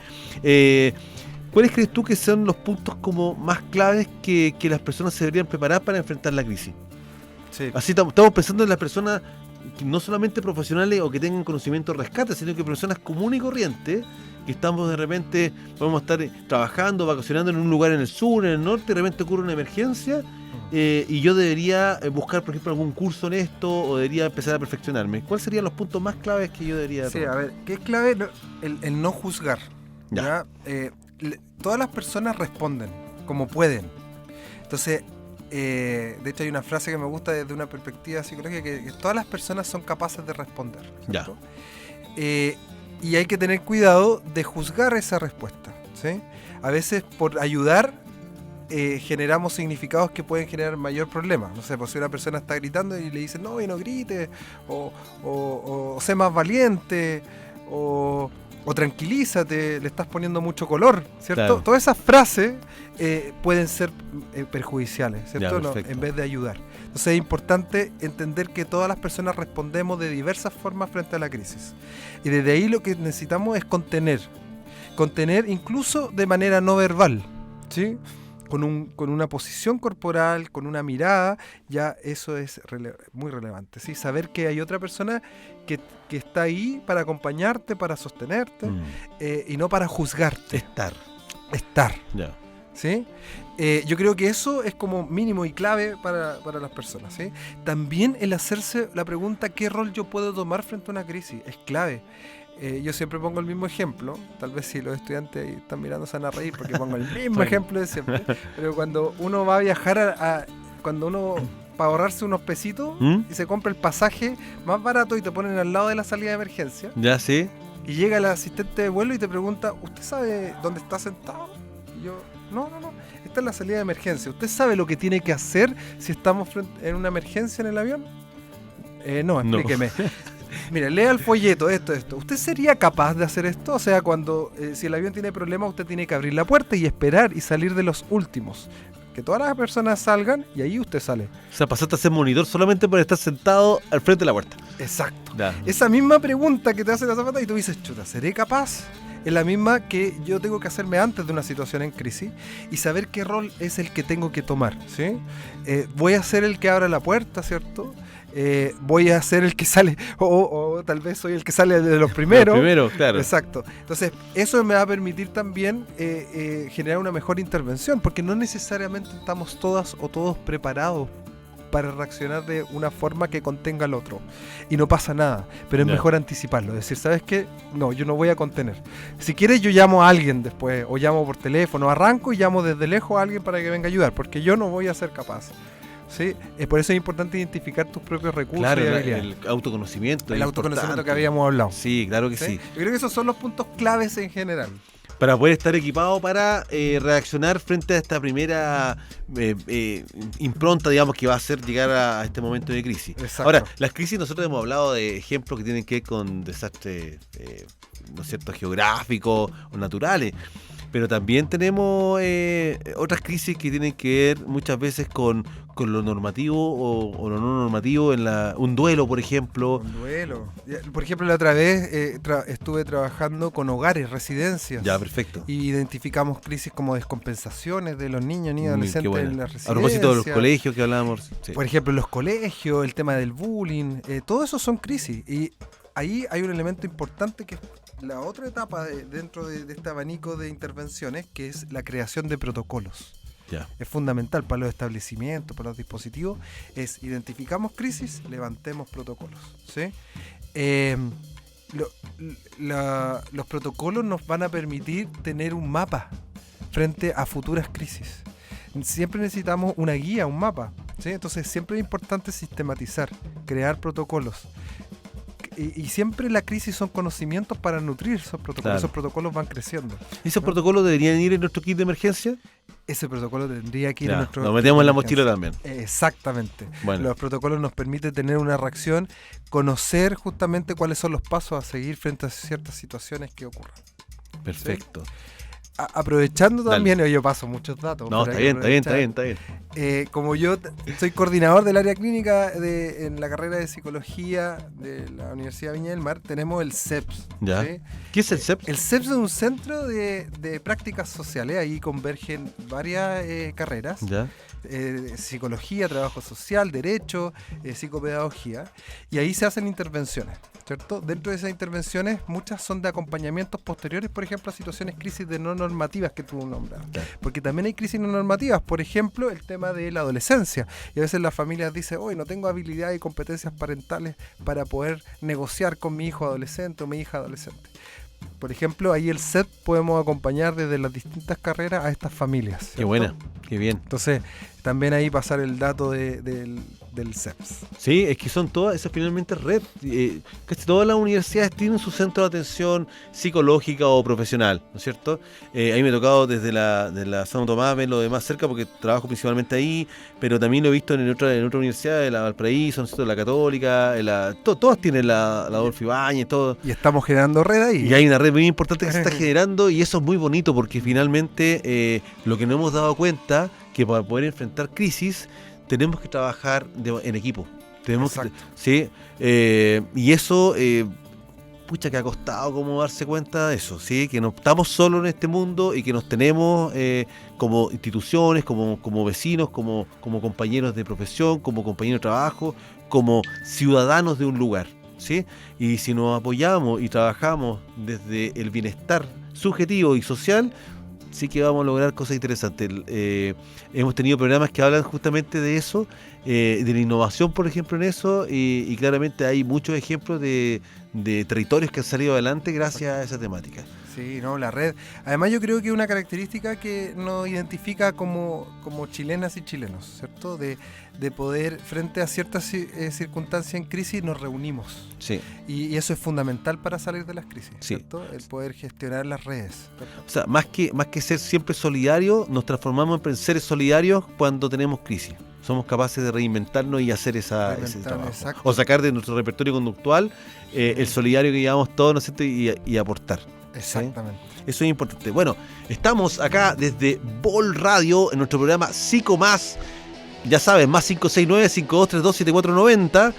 ¿Cuáles crees tú que son los puntos como más claves que las personas se deberían preparar para enfrentar la crisis? Sí. Así estamos pensando en las personas no solamente profesionales o que tengan conocimiento de rescate, sino que personas comunes y corrientes, que estamos de repente, podemos estar trabajando, vacacionando en un lugar en el sur, en el norte, y de repente ocurre una emergencia, y yo debería buscar, por ejemplo, algún curso en esto, o debería empezar a perfeccionarme. ¿Cuáles serían los puntos más claves que yo debería tomar? Sí, a ver, ¿qué es clave? El no juzgar. ¿Ya? Todas las personas responden como pueden. Entonces, de hecho hay una frase que me gusta desde una perspectiva psicológica, que todas las personas son capaces de responder, ¿cierto? Y hay que tener cuidado de juzgar esa respuesta, ¿sí? A veces por ayudar generamos significados que pueden generar mayor problema. No sé, pues si una persona está gritando y le dicen no grites, o sé más valiente, o tranquilízate, le estás poniendo mucho color, ¿cierto? Claro. Todas esas frases pueden ser perjudiciales, ¿cierto? No, en vez de ayudar. Entonces es importante entender que todas las personas respondemos de diversas formas frente a la crisis. Y desde ahí lo que necesitamos es contener incluso de manera no verbal, ¿sí? Con una posición corporal, con una mirada, ya eso es muy relevante, ¿sí? Saber que hay otra persona que está ahí para acompañarte, para sostenerte, y no para juzgarte. Estar. Ya. ¿Sí? Yo creo que eso es como mínimo y clave para las personas, ¿sí? También el hacerse la pregunta ¿qué rol yo puedo tomar frente a una crisis? Es clave. Yo siempre pongo el mismo ejemplo, tal vez si los estudiantes ahí están mirando se van a reír porque pongo el mismo ejemplo de siempre, pero cuando uno va a viajar cuando uno para ahorrarse unos pesitos y se compra el pasaje más barato y te ponen al lado de la salida de emergencia, ya sí, y llega el asistente de vuelo y te pregunta ¿usted sabe dónde está sentado? Y yo, no, esta es la salida de emergencia. ¿Usted sabe lo que tiene que hacer si estamos en una emergencia en el avión? No, explíqueme. No. Mire, lea el folleto, esto. ¿Usted sería capaz de hacer esto? O sea, si el avión tiene problemas, usted tiene que abrir la puerta y esperar y salir de los últimos. Que todas las personas salgan y ahí usted sale. O sea, pasaste a ser monitor solamente por estar sentado al frente de la puerta. Exacto. Ya. Esa misma pregunta que te hace la azafata y tú dices, chuta, ¿seré capaz? Es la misma que yo tengo que hacerme antes de una situación en crisis y saber qué rol es el que tengo que tomar, ¿sí? Voy a ser el que abra la puerta, ¿cierto? voy a ser el que sale, o tal vez soy el que sale de los primeros. Claro. Exacto. Entonces, eso me va a permitir también generar una mejor intervención, porque no necesariamente estamos todas o todos preparados para reaccionar de una forma que contenga al otro. Y no pasa nada, pero es mejor anticiparlo. Es decir, ¿sabes qué? No, yo no voy a contener. Si quieres, yo llamo a alguien después, o llamo por teléfono, arranco y llamo desde lejos a alguien para que venga a ayudar, porque yo no voy a ser capaz. ¿Sí? Por eso es importante identificar tus propios recursos y habilidades. El autoconocimiento. El autoconocimiento que habíamos hablado. Sí, claro que sí. Yo creo que esos son los puntos claves en general. Para poder estar equipado para reaccionar frente a esta primera impronta, digamos, que va a ser llegar a este momento de crisis. Exacto. Ahora, las crisis, nosotros hemos hablado de ejemplos que tienen que ver con desastres, ¿no es cierto?, geográficos o naturales. Pero también tenemos otras crisis que tienen que ver muchas veces con lo normativo o lo no normativo, un duelo, por ejemplo. Un duelo. Por ejemplo, la otra vez estuve trabajando con hogares, residencias. Ya, perfecto. Y identificamos crisis como descompensaciones de los niños y adolescentes en las residencias. A propósito de los colegios que hablábamos. Sí. Por ejemplo, los colegios, el tema del bullying, todo eso son crisis. Y ahí hay un elemento importante que es la otra etapa dentro de este abanico de intervenciones, que es la creación de protocolos. Ya. Es fundamental para los establecimientos, para los dispositivos, es identificamos crisis, levantemos protocolos, ¿sí? Los protocolos nos van a permitir tener un mapa frente a futuras crisis. Siempre necesitamos una guía, un mapa, ¿sí? Entonces siempre es importante sistematizar, crear protocolos. Y siempre la crisis son conocimientos para nutrir esos protocolos. Claro. Esos protocolos van creciendo. ¿Esos protocolos deberían ir en nuestro kit de emergencia? Ese protocolo tendría que ir Ya, en nuestro... lo metemos en la mochila también. Exactamente. Bueno. Los protocolos nos permiten tener una reacción, conocer justamente cuáles son los pasos a seguir frente a ciertas situaciones que ocurran. Perfecto. Aprovechando también, yo paso muchos datos. No, está bien. Como yo soy coordinador del área clínica en la carrera de psicología de la Universidad Viña del Mar, tenemos el CEPS. Ya. ¿Sí? ¿Qué es el CEPS? El CEPS es un centro de prácticas sociales, ahí convergen varias carreras. Ya. Psicología, trabajo social, derecho, psicopedagogía, y ahí se hacen intervenciones, ¿cierto? Dentro de esas intervenciones, muchas son de acompañamientos posteriores, por ejemplo, a situaciones crisis de no normativas que tú nombras. Claro. Porque también hay crisis no normativas, por ejemplo, el tema de la adolescencia. Y a veces las familias dicen, hoy no tengo habilidades y competencias parentales para poder negociar con mi hijo adolescente o mi hija adolescente. Por ejemplo, ahí el CEP podemos acompañar desde las distintas carreras a estas familias, ¿cierto? Qué buena, qué bien. Entonces, también ahí pasar el dato del CEPS. Sí, es que son todas, esa finalmente red. Casi todas las universidades tienen su centro de atención psicológica o profesional, ¿no es cierto? Ahí me he tocado desde la Santo Tomás, verlo de más cerca porque trabajo principalmente ahí, pero también lo he visto en otra universidad, de la Valparaíso, ¿no es cierto?, la Católica, todas tienen la Adolfo Ibáñez, todo. Y estamos generando red ahí. Y hay una red muy importante que se está generando y eso es muy bonito porque finalmente lo que nos hemos dado cuenta que para poder enfrentar crisis tenemos que trabajar en equipo. Sí, y eso, pucha, que ha costado como darse cuenta de eso, ¿sí? Que no estamos solos en este mundo y que nos tenemos como instituciones, como vecinos, como compañeros de profesión, como compañeros de trabajo, como ciudadanos de un lugar, ¿sí? Y si nos apoyamos y trabajamos desde el bienestar subjetivo y social, sí que vamos a lograr cosas interesantes. Hemos tenido programas que hablan justamente de eso, de la innovación, por ejemplo, en eso, y claramente hay muchos ejemplos de territorios que han salido adelante gracias a esa temática. Sí, no, la red. Además, yo creo que es una característica que nos identifica como chilenas y chilenos, ¿cierto? De poder, frente a ciertas circunstancias en crisis, nos reunimos. Sí. Y eso es fundamental para salir de las crisis, Sí. ¿cierto? El poder gestionar las redes. O sea, más que ser siempre solidarios, nos transformamos en seres solidarios cuando tenemos crisis. Somos capaces de reinventarnos y hacer ese trabajo. Exacto. O sacar de nuestro repertorio conductual el solidario que llevamos todos, ¿no es cierto? Y aportar. Exactamente. ¿Sí? Eso es importante. Bueno, estamos acá desde Vol Radio en nuestro programa Psico Más. Ya saben, más 569-5232-7490.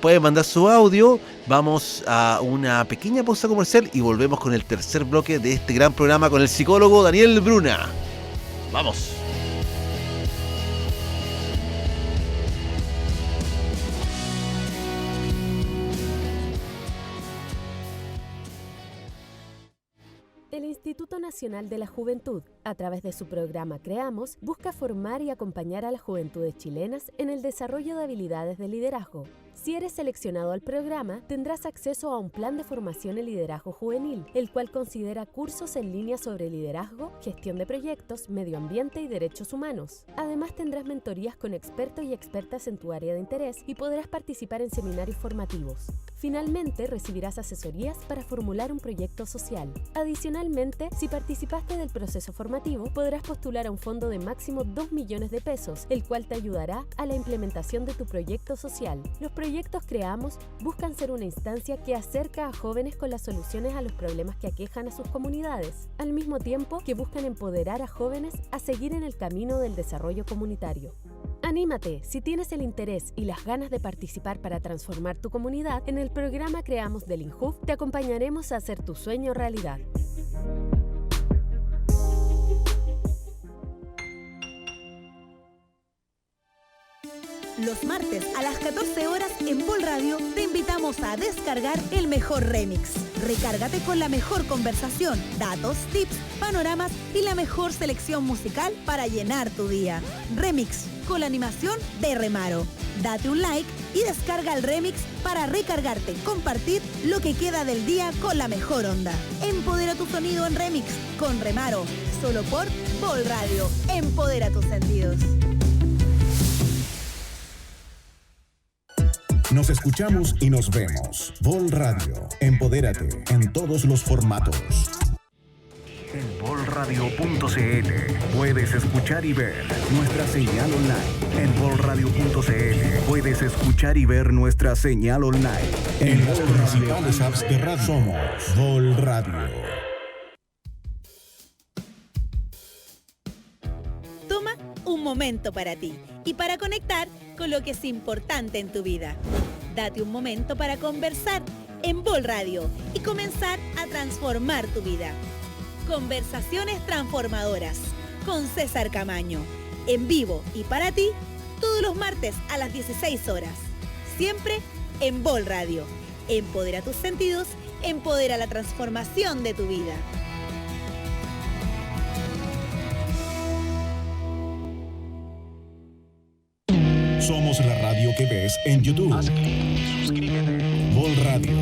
Pueden mandar su audio. Vamos a una pequeña pausa comercial y volvemos con el tercer bloque de este gran programa con el psicólogo Daniel Bruna. ¡Vamos! El Instituto Nacional de la Juventud, a través de su programa Creamos, busca formar y acompañar a las juventudes chilenas en el desarrollo de habilidades de liderazgo. Si eres seleccionado al programa, tendrás acceso a un plan de formación en liderazgo juvenil, el cual considera cursos en línea sobre liderazgo, gestión de proyectos, medio ambiente y derechos humanos. Además, tendrás mentorías con expertos y expertas en tu área de interés y podrás participar en seminarios formativos. Finalmente, recibirás asesorías para formular un proyecto social. Adicionalmente, si participaste del proceso formativo, podrás postular a un fondo de máximo 2 millones de pesos, el cual te ayudará a la implementación de tu proyecto social. Los proyectos Creamos buscan ser una instancia que acerca a jóvenes con las soluciones a los problemas que aquejan a sus comunidades, al mismo tiempo que buscan empoderar a jóvenes a seguir en el camino del desarrollo comunitario. Anímate, si tienes el interés y las ganas de participar para transformar tu comunidad, en el programa Creamos del INJUV te acompañaremos a hacer tu sueño realidad. Los martes a las 14 horas en Vol Radio te invitamos a descargar el mejor remix. Recárgate con la mejor conversación, datos, tips, panoramas y la mejor selección musical para llenar tu día. Remix, con la animación de Remaro. Date un like y descarga el remix para recargarte, compartir lo que queda del día con la mejor onda. Empodera tu sonido en remix con Remaro, solo por Vol Radio. Empodera tus sentidos. Nos escuchamos y nos vemos. Vol Radio, empodérate en todos los formatos. En volradio.cl puedes escuchar y ver nuestra señal online. En volradio.cl puedes escuchar y ver nuestra señal online. En las principales apps de radio somos Vol Radio. Toma un momento para ti y para conectar con lo que es importante en tu vida. Date un momento para conversar en Vol Radio y comenzar a transformar tu vida. Conversaciones transformadoras con César Camaño, en vivo y para ti, todos los martes a las 16 horas. Siempre en Vol Radio. Empodera tus sentidos, empodera la transformación de tu vida. Somos la radio que ves en YouTube. Suscríbete. Vol Radio.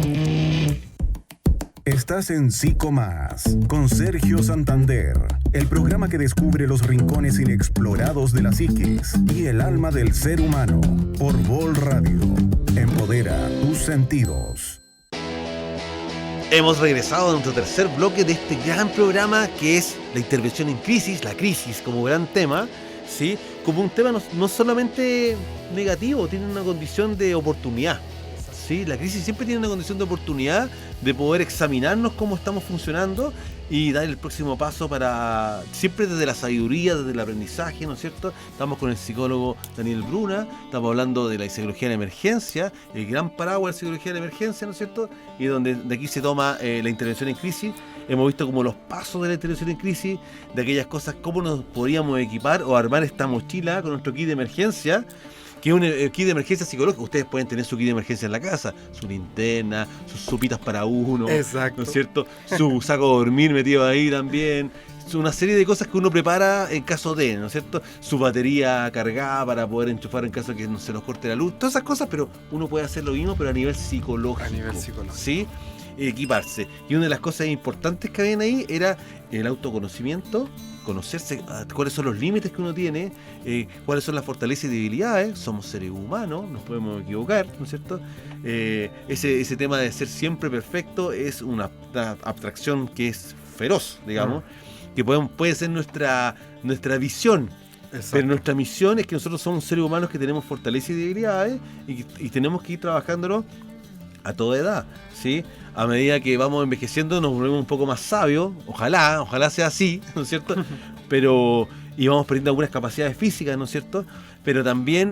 Estás en Psico Más con Sergio Santander, el programa que descubre los rincones inexplorados de la psiquis y el alma del ser humano. Por Vol Radio. Empodera tus sentidos. Hemos regresado a nuestro tercer bloque de este gran programa que es la intervención en crisis, la crisis como gran tema, ¿sí? Como un tema no solamente negativo, tiene una condición de oportunidad. ¿Sí? La crisis siempre tiene una condición de oportunidad de poder examinarnos cómo estamos funcionando y dar el próximo paso para, siempre desde la sabiduría, desde el aprendizaje, ¿no es cierto? Estamos con el psicólogo Daniel Bruna, estamos hablando de la psicología de la emergencia, el gran paraguas de la psicología de la emergencia, ¿no es cierto? Y donde de aquí se toma la intervención en crisis. Hemos visto como los pasos de la intervención en crisis, de aquellas cosas, cómo nos podríamos equipar o armar esta mochila con nuestro kit de emergencia, que es un kit de emergencia psicológico. Ustedes pueden tener su kit de emergencia en la casa, su linterna, sus sopitas para uno, Exacto. ¿no es cierto? Su saco de dormir metido ahí también. Una serie de cosas que uno prepara en caso de, ¿no es cierto? Su batería cargada para poder enchufar en caso de que no se nos corte la luz. Todas esas cosas, pero uno puede hacer lo mismo, pero a nivel psicológico. ¿Sí? Equiparse. Y una de las cosas importantes que habían ahí era el autoconocimiento, conocerse cuáles son los límites que uno tiene, cuáles son las fortalezas y debilidades. Somos seres humanos, nos podemos equivocar, ¿no es cierto? Ese tema de ser siempre perfecto es una abstracción que es feroz, digamos, que puede ser nuestra visión. Exacto. Pero nuestra misión es que nosotros somos seres humanos que tenemos fortalezas y debilidades y tenemos que ir trabajándolo a toda edad, ¿sí? A medida que vamos envejeciendo nos volvemos un poco más sabios, ojalá sea así, ¿no es cierto? Y vamos perdiendo algunas capacidades físicas, ¿no es cierto? Pero también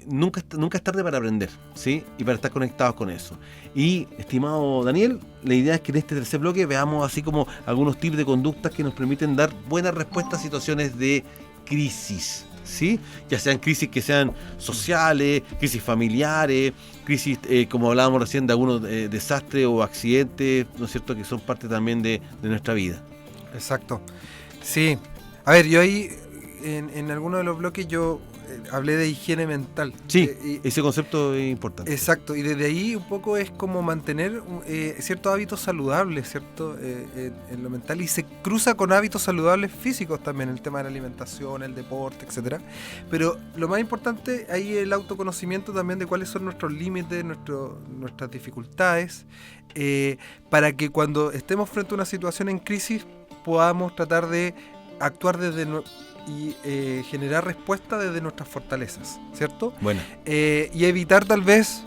nunca es tarde para aprender, ¿sí? Y para estar conectados con eso. Y, estimado Daniel, la idea es que en este tercer bloque veamos así como algunos tips de conductas que nos permiten dar buenas respuestas a situaciones de crisis. ¿sí? Ya sean crisis que sean sociales, crisis familiares, crisis, como hablábamos recién, de algunos desastres o accidentes, ¿no es cierto?, que son parte también de nuestra vida. Exacto. Sí. A ver, yo ahí, en alguno de los bloques, yo hablé de higiene mental. Sí, ese concepto es importante. Exacto, y desde ahí un poco es como mantener ciertos hábitos saludables, ¿cierto? En lo mental, y se cruza con hábitos saludables físicos también, el tema de la alimentación, el deporte, etcétera. Pero lo más importante ahí es el autoconocimiento también de cuáles son nuestros límites, nuestras dificultades, para que cuando estemos frente a una situación en crisis podamos tratar de actuar desde y generar respuesta desde nuestras fortalezas, ¿cierto? Bueno. Y evitar tal vez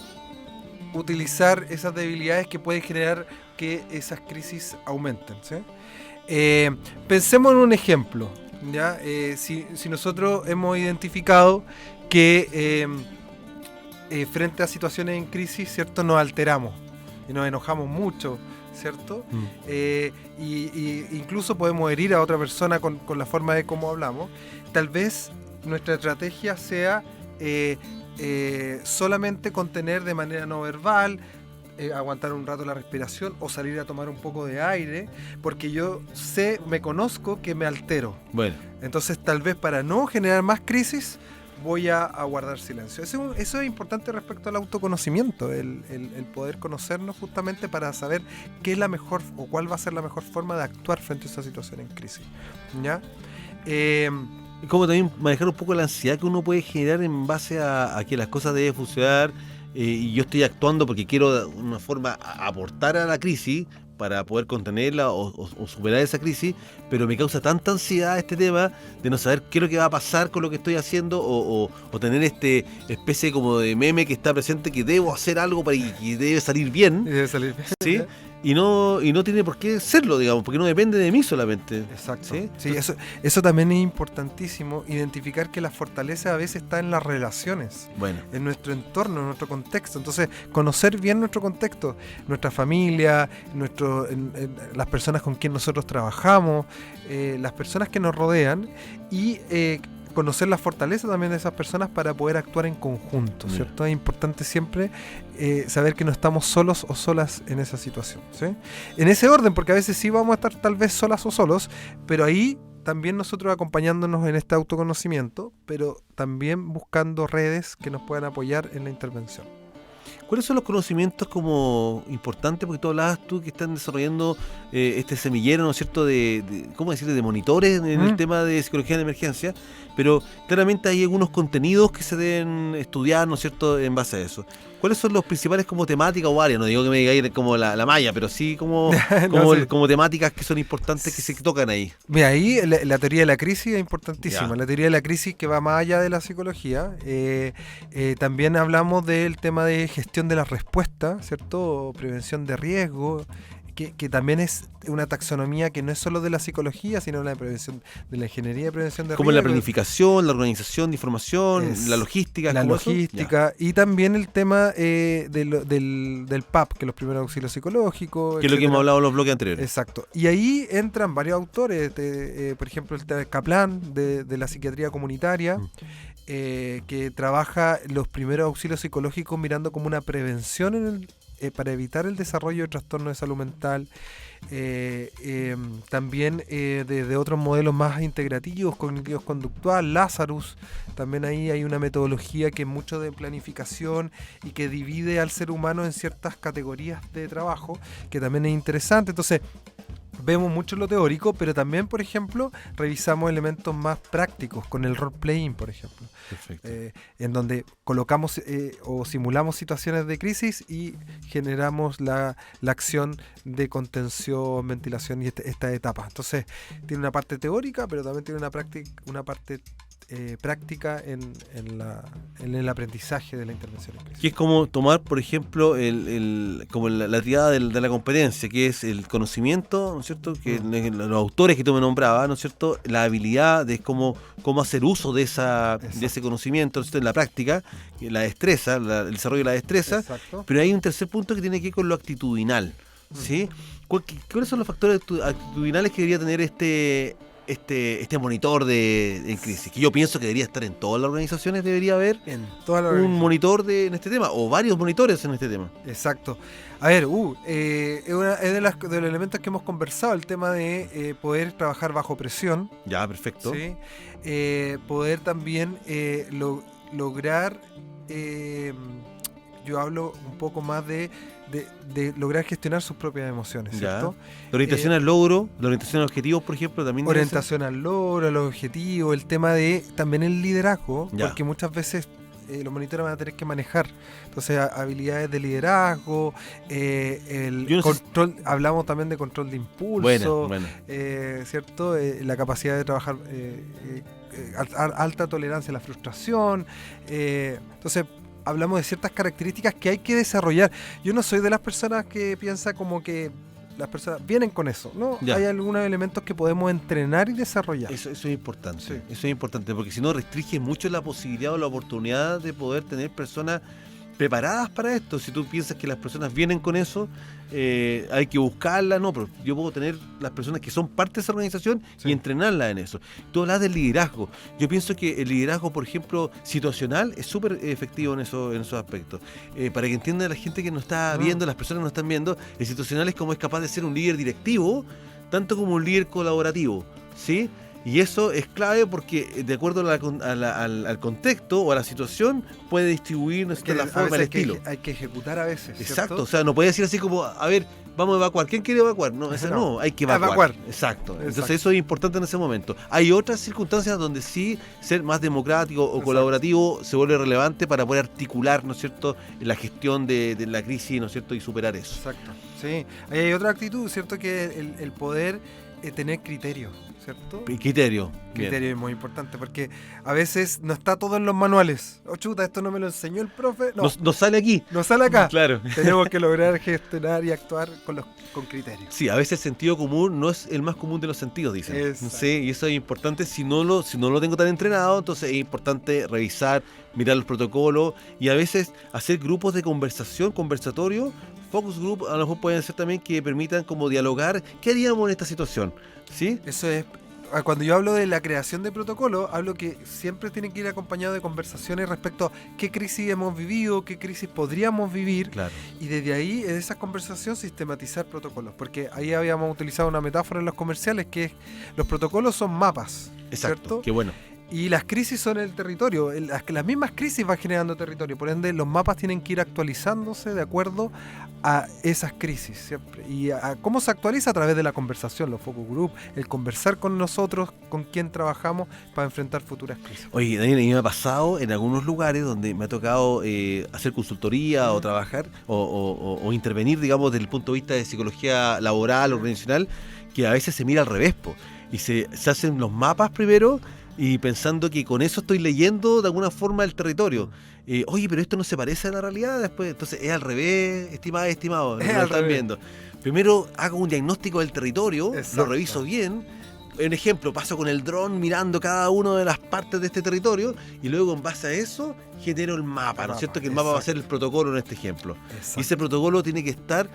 utilizar esas debilidades que pueden generar que esas crisis aumenten, ¿sí? Pensemos en un ejemplo, ¿ya? Si nosotros hemos identificado que frente a situaciones en crisis, ¿cierto?, nos alteramos y nos enojamos mucho, ¿cierto? Y incluso podemos herir a otra persona con la forma de cómo hablamos. Tal vez nuestra estrategia sea solamente contener de manera no verbal, aguantar un rato la respiración o salir a tomar un poco de aire, porque yo me conozco que me altero. Bueno. Entonces tal vez para no generar más crisis voy a guardar silencio. Eso es importante respecto al autoconocimiento, el poder conocernos justamente para saber qué es la mejor o cuál va a ser la mejor forma de actuar frente a esa situación en crisis, ¿ya? Como también manejar un poco la ansiedad que uno puede generar en base a que las cosas deben funcionar, y yo estoy actuando porque quiero de una forma aportar a la crisis para poder contenerla o superar esa crisis, pero me causa tanta ansiedad este tema de no saber qué es lo que va a pasar con lo que estoy haciendo o tener este especie como de meme que está presente, que debo hacer algo para que debe salir bien. Debe salir bien. ¿Sí? Y no tiene por qué serlo, digamos, porque no depende de mí solamente. Exacto. ¿Sí? Sí, eso también es importantísimo, identificar que la fortaleza a veces está en las relaciones, bueno, en nuestro entorno, en nuestro contexto. Entonces, conocer bien nuestro contexto, nuestra familia, las personas con quien nosotros trabajamos, las personas que nos rodean, y conocer la fortaleza también de esas personas para poder actuar en conjunto, ¿cierto? Es importante siempre saber que no estamos solos o solas en esa situación, ¿sí? En ese orden, porque a veces sí vamos a estar tal vez solas o solos, pero ahí también nosotros acompañándonos en este autoconocimiento, pero también buscando redes que nos puedan apoyar en la intervención. ¿Cuáles son los conocimientos como importantes? Porque tú hablabas que están desarrollando este semillero, ¿no es cierto?, ¿cómo decirle?, de monitores en el tema de psicología de emergencia, pero claramente hay algunos contenidos que se deben estudiar, ¿no es cierto?, en base a eso. ¿Cuáles son los principales como temáticas o áreas? No digo que me digáis como la malla, pero sí como temáticas que son importantes que se tocan ahí. Mira, ahí la teoría de la crisis es importantísima. Ya. La teoría de la crisis que va más allá de la psicología. También hablamos del tema de gestión de la respuesta, ¿cierto? Prevención de riesgo, que también es una taxonomía que no es solo de la psicología, sino de la prevención, de la ingeniería de prevención de riesgo. Como la planificación, la organización de información, la logística. La logística, y también el tema del PAP, que es los primeros auxilios psicológicos. Que es lo que hemos hablado en los bloques anteriores. Exacto. Y ahí entran varios autores, por ejemplo, el Kaplan, de la psiquiatría comunitaria, que trabaja los primeros auxilios psicológicos mirando como una prevención para evitar el desarrollo de trastornos de salud mental. También de otros modelos más integrativos, cognitivos conductual, Lazarus, también ahí hay una metodología que es mucho de planificación y que divide al ser humano en ciertas categorías de trabajo, que también es interesante. Entonces, vemos mucho lo teórico, pero también, por ejemplo, revisamos elementos más prácticos con el role-playing, por ejemplo. Perfecto. En donde colocamos o simulamos situaciones de crisis y generamos la acción de contención, ventilación y esta etapa. Entonces, tiene una parte teórica, pero también tiene una parte práctica en el aprendizaje de la intervención. Que es como tomar, por ejemplo, como la tirada de la competencia, que es el conocimiento, ¿no es cierto? Que los autores que tú me nombrabas, ¿no es cierto? La habilidad de cómo hacer uso de ese conocimiento, ¿no es cierto?, en la práctica, la destreza, el desarrollo de la destreza. Exacto. Pero hay un tercer punto que tiene que ver con lo actitudinal, ¿sí? ¿Cuáles son los factores actitudinales que debería tener este monitor en crisis, que yo pienso que debería estar en todas las organizaciones, debería haber un monitor en este tema, o varios monitores en este tema. Exacto. A ver, es de los elementos que hemos conversado, el tema de poder trabajar bajo presión. Ya, perfecto. ¿Sí? Poder también lograr, yo hablo un poco más de lograr gestionar sus propias emociones, ¿cierto? La orientación al logro, la orientación a objetivos, por ejemplo, también. Orientación al logro, a los objetivos, el tema de también el liderazgo, porque muchas veces los monitores van a tener que manejar, entonces habilidades de liderazgo, control, hablamos también de control de impulso, ¿cierto? La capacidad de trabajar, alta tolerancia a la frustración, entonces hablamos de ciertas características que hay que desarrollar. Yo no soy de las personas que piensa como que las personas vienen con eso, ¿no? Hay algunos elementos que podemos entrenar y desarrollar. Eso es importante, eso es importante, porque si no restringe mucho la posibilidad o la oportunidad de poder tener personas preparadas para esto. Si tú piensas que las personas vienen con eso, hay que buscarla, no, pero yo puedo tener las personas que son parte de esa organización y entrenarlas en eso. Tú hablas del liderazgo. Yo pienso que el liderazgo, por ejemplo, situacional, es súper efectivo en esos aspectos. Para que entienda la gente que nos está viendo, las personas que nos están viendo, el situacional es como es capaz de ser un líder directivo, tanto como un líder colaborativo, ¿sí? Y eso es clave porque de acuerdo al contexto o a la situación puede distribuir la forma, el estilo. Hay que ejecutar a veces, ¿cierto? Exacto, o sea, no puede decir así como, a ver, vamos a evacuar. ¿Quién quiere evacuar? No, no, hay que evacuar. Exacto. Entonces eso es importante en ese momento. Hay otras circunstancias donde sí ser más democrático o colaborativo se vuelve relevante para poder articular, ¿no es cierto?, la gestión de la crisis, ¿no es cierto?, y superar eso. Exacto. Sí, ahí hay otra actitud, ¿cierto?, que el poder tener criterio, ¿cierto? Criterio es muy importante porque a veces no está todo en los manuales. Oh, chuta, esto no me lo enseñó el profe. No sale aquí. No sale acá. Claro. Tenemos que lograr gestionar y actuar con criterio. Sí, a veces el sentido común no es el más común de los sentidos, dicen. Sí, y eso es importante. Si no lo tengo tan entrenado, entonces es importante revisar, mirar los protocolos y a veces hacer grupos de conversatorio, focus group, a lo mejor pueden ser también que permitan como dialogar qué haríamos en esta situación, ¿sí? Eso es, cuando yo hablo de la creación de protocolo, hablo que siempre tiene que ir acompañado de conversaciones respecto a qué crisis hemos vivido, qué crisis podríamos vivir, y desde ahí, en esa conversación, sistematizar protocolos, porque ahí habíamos utilizado una metáfora en los comerciales, que es, los protocolos son mapas, ¿cierto? Qué bueno. Y las crisis son el territorio, las mismas crisis van generando territorio, por ende los mapas tienen que ir actualizándose de acuerdo a esas crisis siempre. Y a cómo se actualiza a través de la conversación, los focus group, el conversar con nosotros, con quien trabajamos para enfrentar futuras crisis. Oye, Daniel, a mí me ha pasado en algunos lugares donde me ha tocado hacer consultoría o trabajar o intervenir, digamos, desde el punto de vista de psicología laboral, organizacional, que a veces se mira al revés, y se hacen los mapas primero, y pensando que con eso estoy leyendo de alguna forma el territorio. Oye, pero esto no se parece a la realidad después. Entonces es al revés, estimado, lo están viendo. Primero hago un diagnóstico del territorio, lo reviso bien. Un ejemplo, paso con el dron mirando cada una de las partes de este territorio y luego en base a eso genero el mapa, ¿no es cierto? Que el mapa va a ser el protocolo en este ejemplo. Y ese protocolo tiene que estar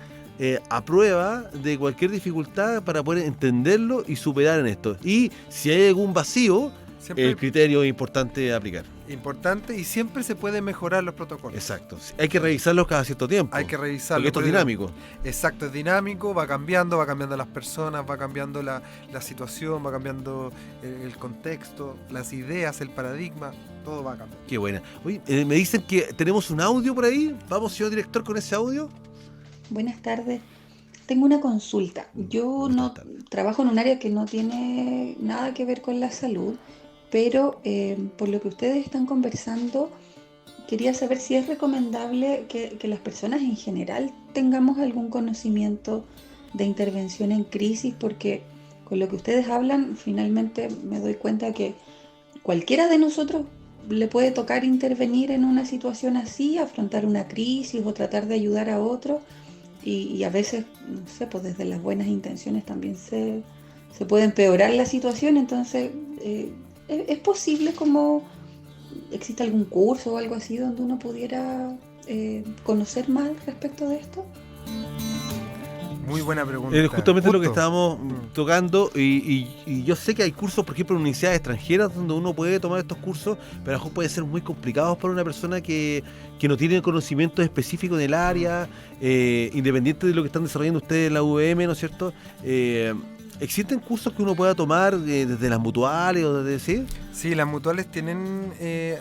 a prueba de cualquier dificultad para poder entenderlo y superar en esto. Y si hay algún vacío, siempre el criterio es importante aplicar. Importante, y siempre se puede mejorar los protocolos. Exacto. Hay que revisarlos cada cierto tiempo. Hay que revisarlos. Porque esto es dinámico. Exacto, es dinámico, va cambiando las personas, va cambiando la situación, va cambiando el contexto, las ideas, el paradigma, todo va cambiando. Qué buena. Oye, me dicen que tenemos un audio por ahí. Vamos, señor director, con ese audio. Buenas tardes. Tengo una consulta. Yo trabajo en un área que no tiene nada que ver con la salud, pero por lo que ustedes están conversando, quería saber si es recomendable que las personas en general tengamos algún conocimiento de intervención en crisis, porque con lo que ustedes hablan, finalmente me doy cuenta que cualquiera de nosotros le puede tocar intervenir en una situación así, afrontar una crisis o tratar de ayudar a otro. Y a veces, no sé, pues desde las buenas intenciones también se puede empeorar la situación. Entonces, ¿es posible como existe algún curso o algo así donde uno pudiera conocer más respecto de esto? Muy buena pregunta. Justamente Justo. lo que estábamos tocando, y yo sé que hay cursos, por ejemplo, en universidades extranjeras donde uno puede tomar estos cursos, pero a lo mejor pueden ser muy complicados para una persona que no tiene conocimientos específicos en el área, independiente de lo que están desarrollando ustedes en la UVM, ¿no es cierto? ¿Existen cursos que uno pueda tomar desde las mutuales o desde sí? Sí, las mutuales tienen,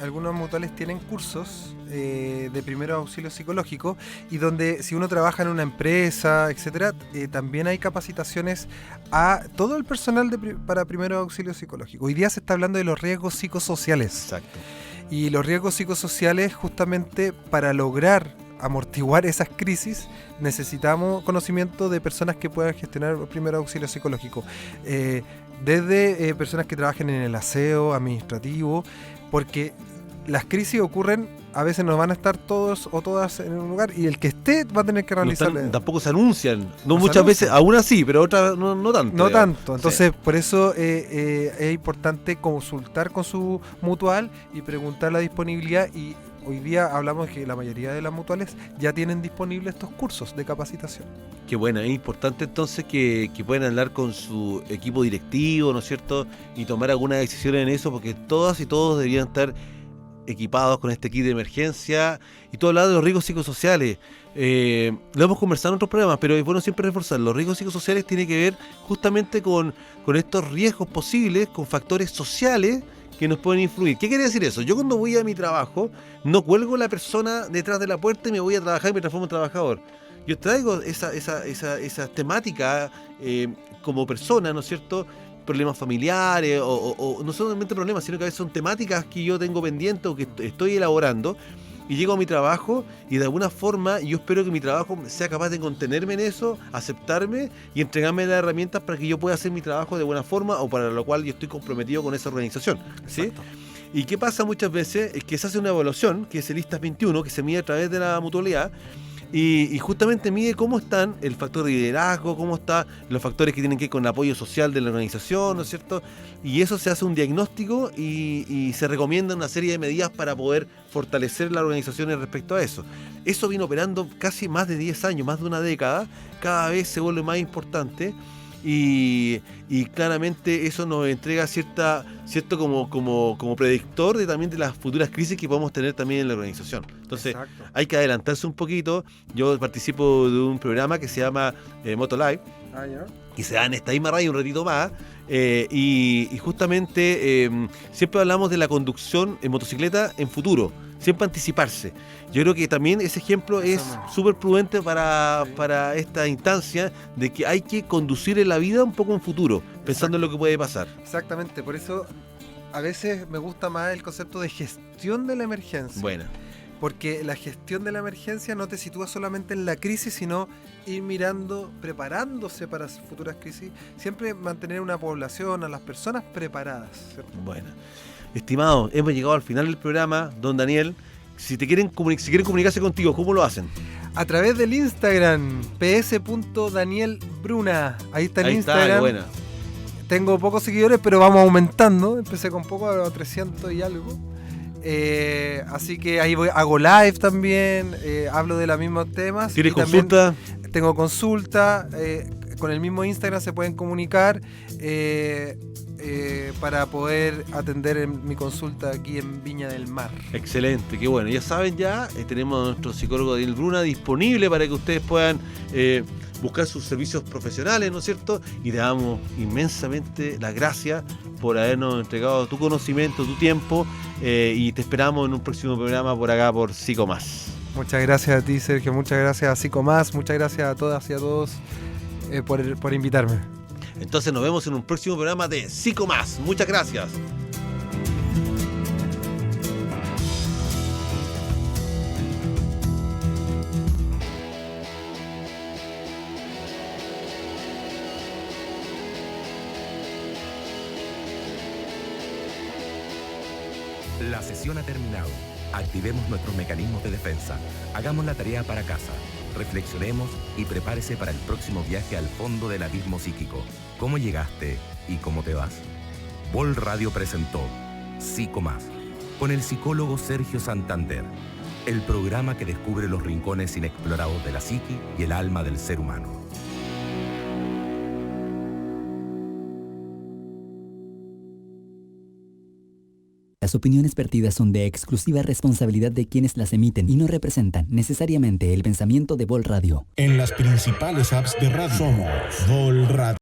algunas mutuales tienen cursos de primeros auxilios psicológicos, y donde si uno trabaja en una empresa, etcétera, también hay capacitaciones a todo el personal para primeros auxilios psicológicos. Hoy día se está hablando de los riesgos psicosociales. Exacto. Y los riesgos psicosociales, justamente para lograr amortiguar esas crisis, necesitamos conocimiento de personas que puedan gestionar primer auxilio psicológico. Desde personas que trabajen en el aseo administrativo, porque las crisis ocurren, a veces no van a estar todos o todas en un lugar, y el que esté va a tener que realizarle. Tampoco se anuncian, no muchas veces, algunas sí, pero otras no tanto. No tanto, entonces por eso es importante consultar con su mutual y preguntar la disponibilidad, y hoy día hablamos de que la mayoría de las mutuales ya tienen disponibles estos cursos de capacitación. Qué bueno, es importante entonces que puedan hablar con su equipo directivo, ¿no es cierto? Y tomar alguna decisión en eso, porque todas y todos deberían estar equipados con este kit de emergencia. Y tú hablabas de los riesgos psicosociales. Lo hemos conversado en otros programas, pero es bueno siempre reforzar. Los riesgos psicosociales tienen que ver justamente con estos riesgos posibles, con factores sociales que nos pueden influir. ¿Qué quiere decir eso? Yo cuando voy a mi trabajo, no cuelgo la persona detrás de la puerta y me voy a trabajar y me transformo en trabajador. Yo traigo esa temática como persona, ¿no es cierto? Problemas familiares, o no solamente problemas, sino que a veces son temáticas que yo tengo pendientes o que estoy elaborando, y llego a mi trabajo y de alguna forma yo espero que mi trabajo sea capaz de contenerme en eso, aceptarme y entregarme las herramientas para que yo pueda hacer mi trabajo de buena forma, o para lo cual yo estoy comprometido con esa organización, ¿sí? Exacto. ¿Y qué pasa muchas veces? Es que se hace una evaluación, que es el ISTAS 21, que se mide a través de la mutualidad, y justamente mide cómo están el factor de liderazgo, cómo están los factores que tienen que ver con el apoyo social de la organización, ¿no es cierto? Y eso se hace un diagnóstico y se recomienda una serie de medidas para poder fortalecer las organizaciones respecto a eso. Eso viene operando casi más de 10 años, más de una década, cada vez se vuelve más importante. Y claramente eso nos entrega cierto como predictor también de las futuras crisis que podemos tener también en la organización. Entonces, exacto, hay que adelantarse un poquito. Yo participo de un programa que se llama Motolive, y se da en esta misma radio un ratito más, y justamente siempre hablamos de la conducción en motocicleta en futuro, siempre anticiparse. Yo creo que también ese ejemplo es súper prudente para esta instancia de que hay que conducir en la vida un poco en futuro, pensando en lo que puede pasar. Exactamente, por eso a veces me gusta más el concepto de gestión de la emergencia. Bueno. Porque la gestión de la emergencia no te sitúa solamente en la crisis, sino ir mirando, preparándose para futuras crisis, siempre mantener una población, a las personas preparadas, ¿cierto? Bueno, estimado, hemos llegado al final del programa. Don Daniel, si quieren comunicarse contigo, ¿cómo lo hacen? A través del Instagram, ps.danielbruna. Ahí está el Instagram. Está, bueno. Tengo pocos seguidores, pero vamos aumentando. Empecé con poco, a 300 y algo. Así que ahí hago live también, hablo de los mismos temas. ¿Tienes consulta? Tengo consulta, con el mismo Instagram se pueden comunicar para poder atender mi consulta aquí en Viña del Mar. Excelente, qué bueno. Ya saben, tenemos a nuestro psicólogo Daniel Bruna disponible para que ustedes puedan buscar sus servicios profesionales, ¿no es cierto? Y te damos inmensamente las gracias por habernos entregado tu conocimiento, tu tiempo, y te esperamos en un próximo programa por acá por Psicomás. Muchas gracias a ti, Sergio, muchas gracias a Psicomás, muchas gracias a todas y a todos por invitarme. Entonces nos vemos en un próximo programa de Psicomás. Muchas gracias. La sesión ha terminado. Activemos nuestros mecanismos de defensa. Hagamos la tarea para casa. Reflexionemos y prepárese para el próximo viaje al fondo del abismo psíquico. ¿Cómo llegaste y cómo te vas? Vol Radio presentó Psicomás con el psicólogo Sergio Santander, el programa que descubre los rincones inexplorados de la psique y el alma del ser humano. Las opiniones vertidas son de exclusiva responsabilidad de quienes las emiten y no representan necesariamente el pensamiento de Vol Radio. En las principales apps de radio somos Vol Radio.